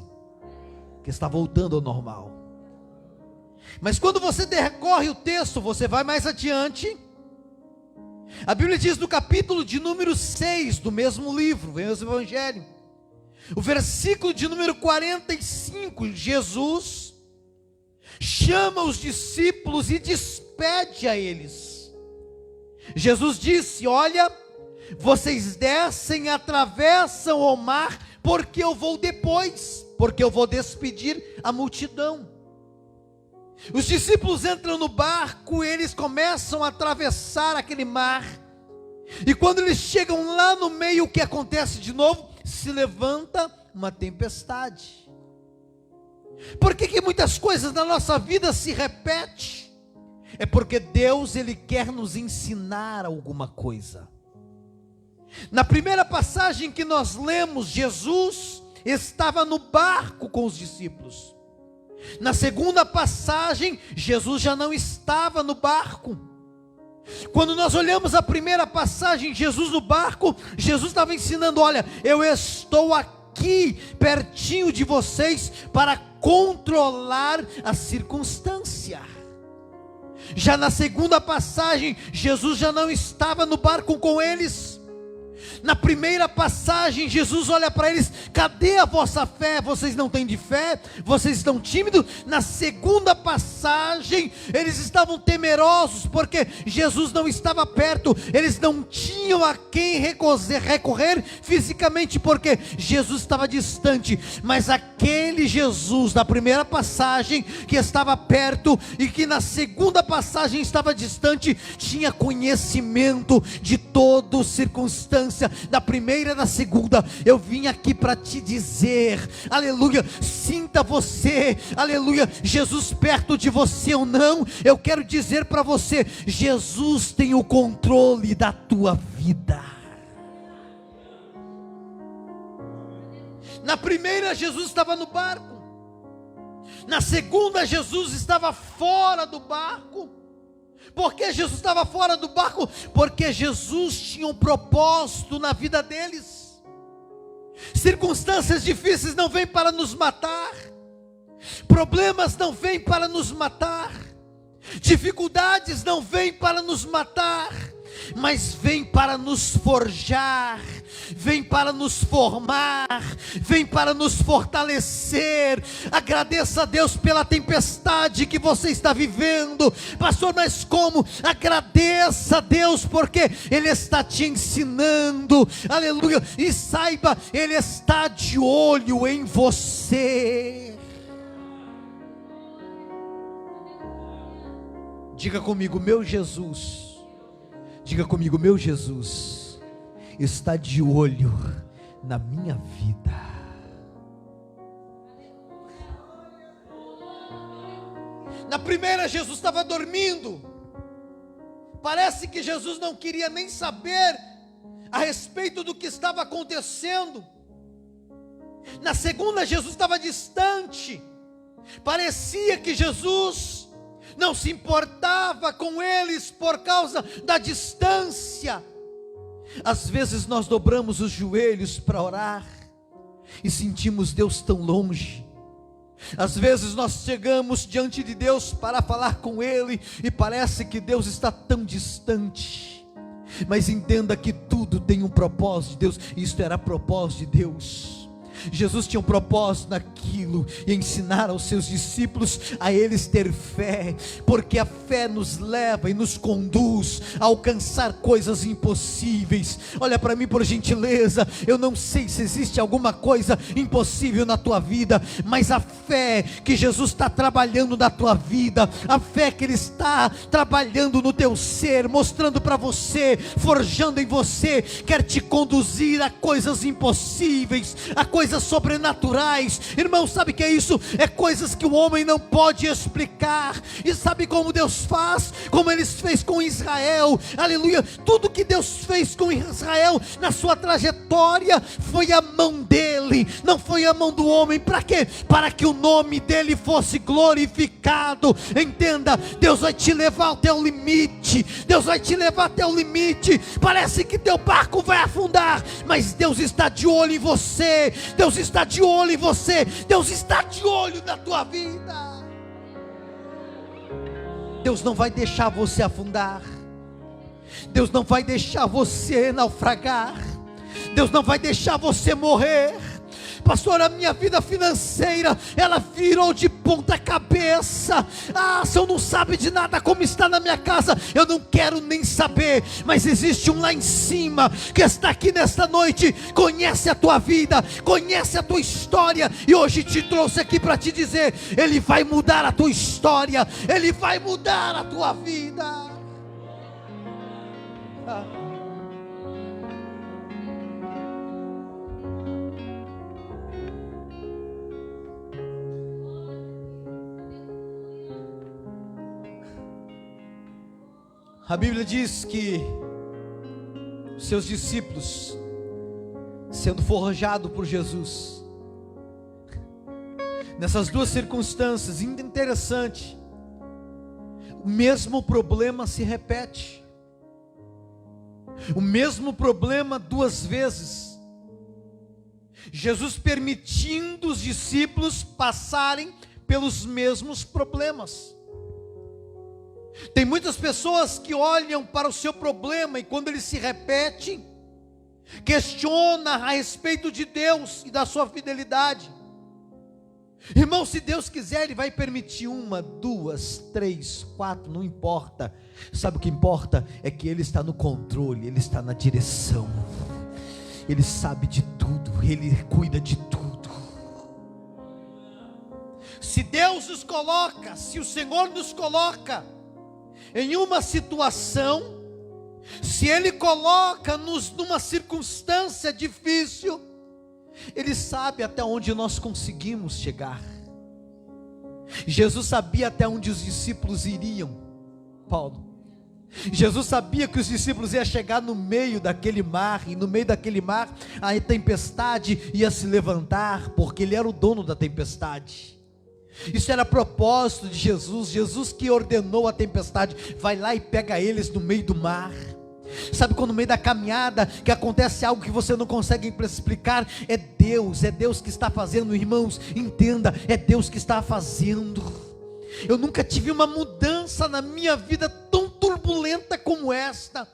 que está voltando ao normal. Mas quando você recorre o texto, você vai mais adiante. A Bíblia diz no capítulo de número 6 do mesmo livro, o mesmo Evangelho, o versículo de número 45, Jesus chama os discípulos e despede a eles. Jesus disse: olha, vocês descem, atravessam o mar, porque eu vou depois, porque eu vou despedir a multidão. Os discípulos entram no barco, eles começam a atravessar aquele mar, E quando eles chegam lá no meio, o que acontece de novo? Se levanta uma tempestade. Por que muitas coisas na nossa vida se repetem? É porque Deus, Ele quer nos ensinar alguma coisa. Na primeira passagem que nós lemos, Jesus estava no barco com os discípulos. Na segunda passagem, Jesus já não estava no barco. Quando nós olhamos a primeira passagem, Jesus no barco, Jesus estava ensinando: olha, eu estou aqui pertinho de vocês para controlar a circunstância. Já na segunda passagem, Jesus já não estava no barco com eles. Na primeira passagem, Jesus olha para eles: cadê a vossa fé? Vocês não têm de fé? Vocês estão tímidos? Na segunda passagem, eles estavam temerosos, porque Jesus não estava perto. Eles não tinham a quem recorrer fisicamente, porque Jesus estava distante. Mas aquele Jesus da primeira passagem, que estava perto, e que na segunda passagem estava distante, tinha conhecimento de toda circunstância, da primeira e da segunda. Eu vim aqui para te dizer, aleluia, sinta você, aleluia, Jesus perto de você ou não, eu quero dizer para você: Jesus tem o controle da tua vida. Na primeira, Jesus estava no barco. Na segunda, Jesus estava fora do barco. Por que Jesus estava fora do barco? Porque Jesus tinha um propósito na vida deles. Circunstâncias difíceis não vêm para nos matar, problemas não vêm para nos matar, dificuldades não vêm para nos matar, mas vem para nos forjar, vem para nos formar, vem para nos fortalecer. Agradeça a Deus pela tempestade que você está vivendo. Pastor, mas como? Agradeça a Deus, porque Ele está te ensinando, aleluia, e saiba, Ele está de olho em você. Diga comigo: meu Jesus. Diga comigo: meu Jesus está de olho na minha vida. Na primeira, Jesus estava dormindo. Parece que Jesus não queria nem saber a respeito do que estava acontecendo. Na segunda, Jesus estava distante. Parecia que Jesus não se importava com eles por causa da distância. Às vezes nós dobramos os joelhos para orar e sentimos Deus tão longe. Às vezes nós chegamos diante de Deus para falar com Ele e parece que Deus está tão distante. Mas entenda que tudo tem um propósito de Deus. Isto era propósito de Deus. Jesus tinha um propósito naquilo, e ensinar aos seus discípulos a eles ter fé, porque a fé nos leva e nos conduz a alcançar coisas impossíveis. Olha para mim, por gentileza. Eu não sei se existe alguma coisa impossível na tua vida, mas a fé que Jesus está trabalhando na tua vida, a fé que Ele está trabalhando no teu ser, mostrando para você, forjando em você, quer te conduzir a coisas impossíveis, a coisas sobrenaturais. Irmão, sabe o que é isso? É coisas que o homem não pode explicar. E sabe como Deus faz? Como Ele fez com Israel, aleluia. Tudo que Deus fez com Israel na sua trajetória foi a mão dele, não foi a mão do homem. Para quê? Para que o nome dele fosse glorificado. Entenda, Deus vai te levar ao teu limite. Deus vai te levar até o limite. Parece que teu barco vai afundar, mas Deus está de olho em você. Deus está de olho em você. Deus está de olho na tua vida. Deus não vai deixar você afundar. Deus não vai deixar você naufragar. Deus não vai deixar você morrer. Pastor, a minha vida financeira, ela virou de ponta cabeça. Se eu não sabe de nada como está na minha casa, eu não quero nem saber. Mas existe um lá em cima, que está aqui nesta noite, conhece a tua vida, conhece a tua história, e hoje te trouxe aqui para te dizer: Ele vai mudar a tua história, Ele vai mudar a tua vida. A Bíblia diz que seus discípulos, sendo forjados por Jesus, nessas duas circunstâncias, interessante, o mesmo problema se repete. O mesmo problema duas vezes. Jesus permitindo os discípulos passarem pelos mesmos problemas. Tem muitas pessoas que olham para o seu problema e quando ele se repete, questiona a respeito de Deus e da sua fidelidade. Irmão, se Deus quiser, Ele vai permitir 1, 2, 3, 4, não importa. Sabe o que importa? É que Ele está no controle, Ele está na direção. Ele sabe de tudo, Ele cuida de tudo. Se Deus nos coloca, se o Senhor nos coloca em uma situação, se Ele coloca-nos numa circunstância difícil, Ele sabe até onde nós conseguimos chegar. Jesus sabia até onde os discípulos iriam, Paulo. Jesus sabia que os discípulos iam chegar no meio daquele mar, e no meio daquele mar a tempestade ia se levantar, porque Ele era o dono da tempestade. Isso era propósito de Jesus. Jesus que ordenou a tempestade, vai lá e pega eles no meio do mar. Sabe quando no meio da caminhada que acontece algo que você não consegue explicar? É Deus que está fazendo, irmãos, entenda, é Deus que está fazendo. Eu nunca tive uma mudança na minha vida tão turbulenta como esta.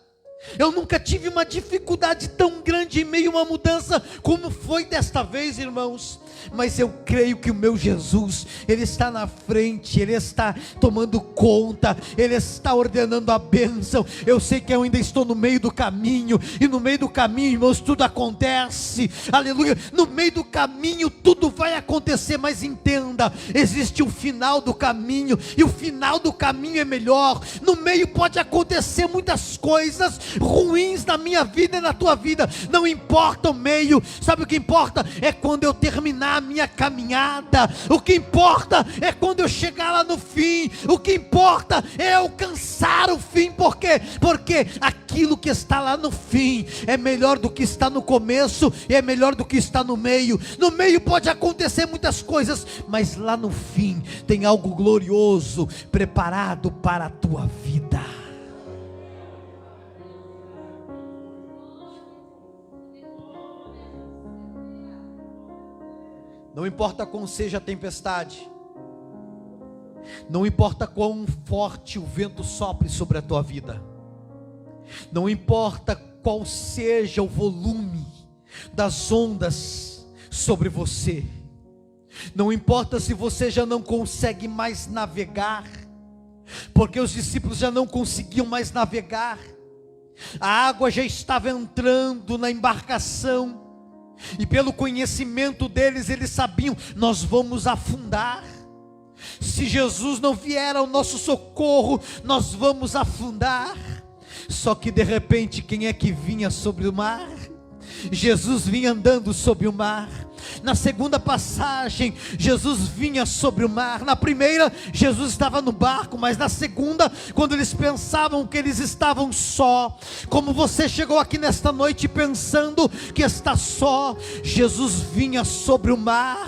Eu nunca tive uma dificuldade tão grande em meio a uma mudança como foi desta vez, irmãos. Mas eu creio que o meu Jesus, Ele está na frente, Ele está tomando conta, Ele está ordenando a bênção. Eu sei que eu ainda estou no meio do caminho, e no meio do caminho, irmãos, tudo acontece, aleluia. No meio do caminho tudo vai acontecer, mas entenda, existe um final do caminho, e o final do caminho é melhor. No meio pode acontecer muitas coisas ruins na minha vida e na tua vida, não importa o meio. Sabe o que importa? É quando eu terminar a minha caminhada. O que importa é quando eu chegar lá no fim. O que importa é alcançar o fim. Por quê? Porque aquilo que está lá no fim é melhor do que está no começo, e é melhor do que está no meio. No meio pode acontecer muitas coisas, mas lá no fim tem algo glorioso preparado para a tua vida. Não importa quão seja a tempestade, não importa quão forte o vento sopre sobre a tua vida, não importa qual seja o volume das ondas sobre você, não importa se você já não consegue mais navegar, porque os discípulos já não conseguiam mais navegar, a água já estava entrando na embarcação, e pelo conhecimento deles, eles sabiam, nós vamos afundar. Se Jesus não vier ao nosso socorro, nós vamos afundar. Só que de repente, quem é que vinha sobre o mar? Jesus vinha andando sobre o mar. Na segunda passagem, Jesus vinha sobre o mar. Na primeira, Jesus estava no barco, mas na segunda, quando eles pensavam que eles estavam só, como você chegou aqui nesta noite pensando que está só, Jesus vinha sobre o mar,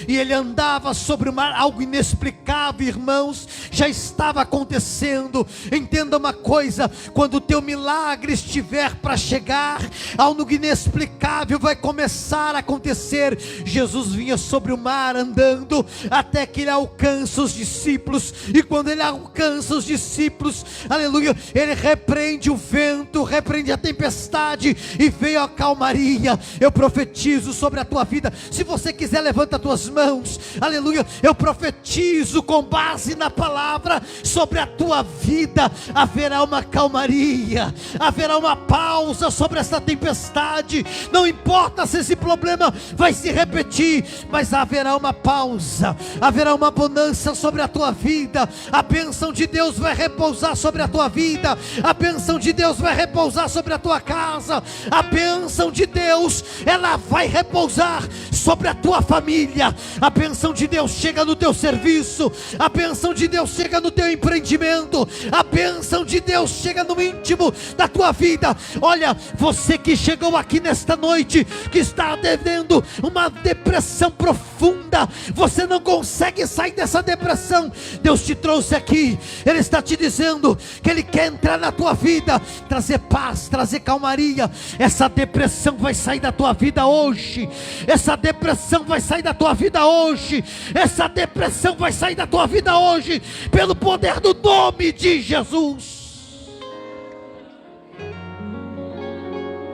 e Ele andava sobre o mar, algo inexplicável, irmãos, já estava acontecendo. Entenda uma coisa, quando o teu milagre estiver para chegar, algo inexplicável vai começar a acontecer. Jesus vinha sobre o mar andando, até que Ele alcança os discípulos, e quando Ele alcança os discípulos, aleluia, Ele repreende o vento, repreende a tempestade, e veio a calmaria. Eu profetizo sobre a tua vida, se você quiser levanta as tuas mãos, aleluia, eu profetizo com base na palavra, sobre a tua vida, haverá uma calmaria, haverá uma pausa sobre essa tempestade. Não importa se esse problema vai se que repetir, mas haverá uma pausa, haverá uma bonança sobre a tua vida. A bênção de Deus vai repousar sobre a tua vida, a bênção de Deus vai repousar sobre a tua casa, a bênção de Deus, ela vai repousar sobre a tua família. A bênção de Deus chega no teu serviço, a bênção de Deus chega no teu empreendimento, a bênção de Deus chega no íntimo da tua vida. Olha, você que chegou aqui nesta noite, que está devendo uma depressão profunda, você não consegue sair dessa depressão. Deus te trouxe aqui, Ele está te dizendo que Ele quer entrar na tua vida, trazer paz, trazer calmaria. Essa depressão vai sair da tua vida hoje, essa depressão vai sair da tua vida hoje, essa depressão vai sair da tua vida hoje, pelo poder do nome de Jesus.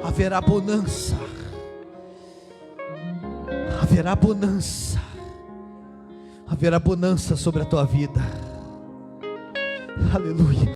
Haverá bonança, haverá bonança, haverá bonança sobre a tua vida. Aleluia.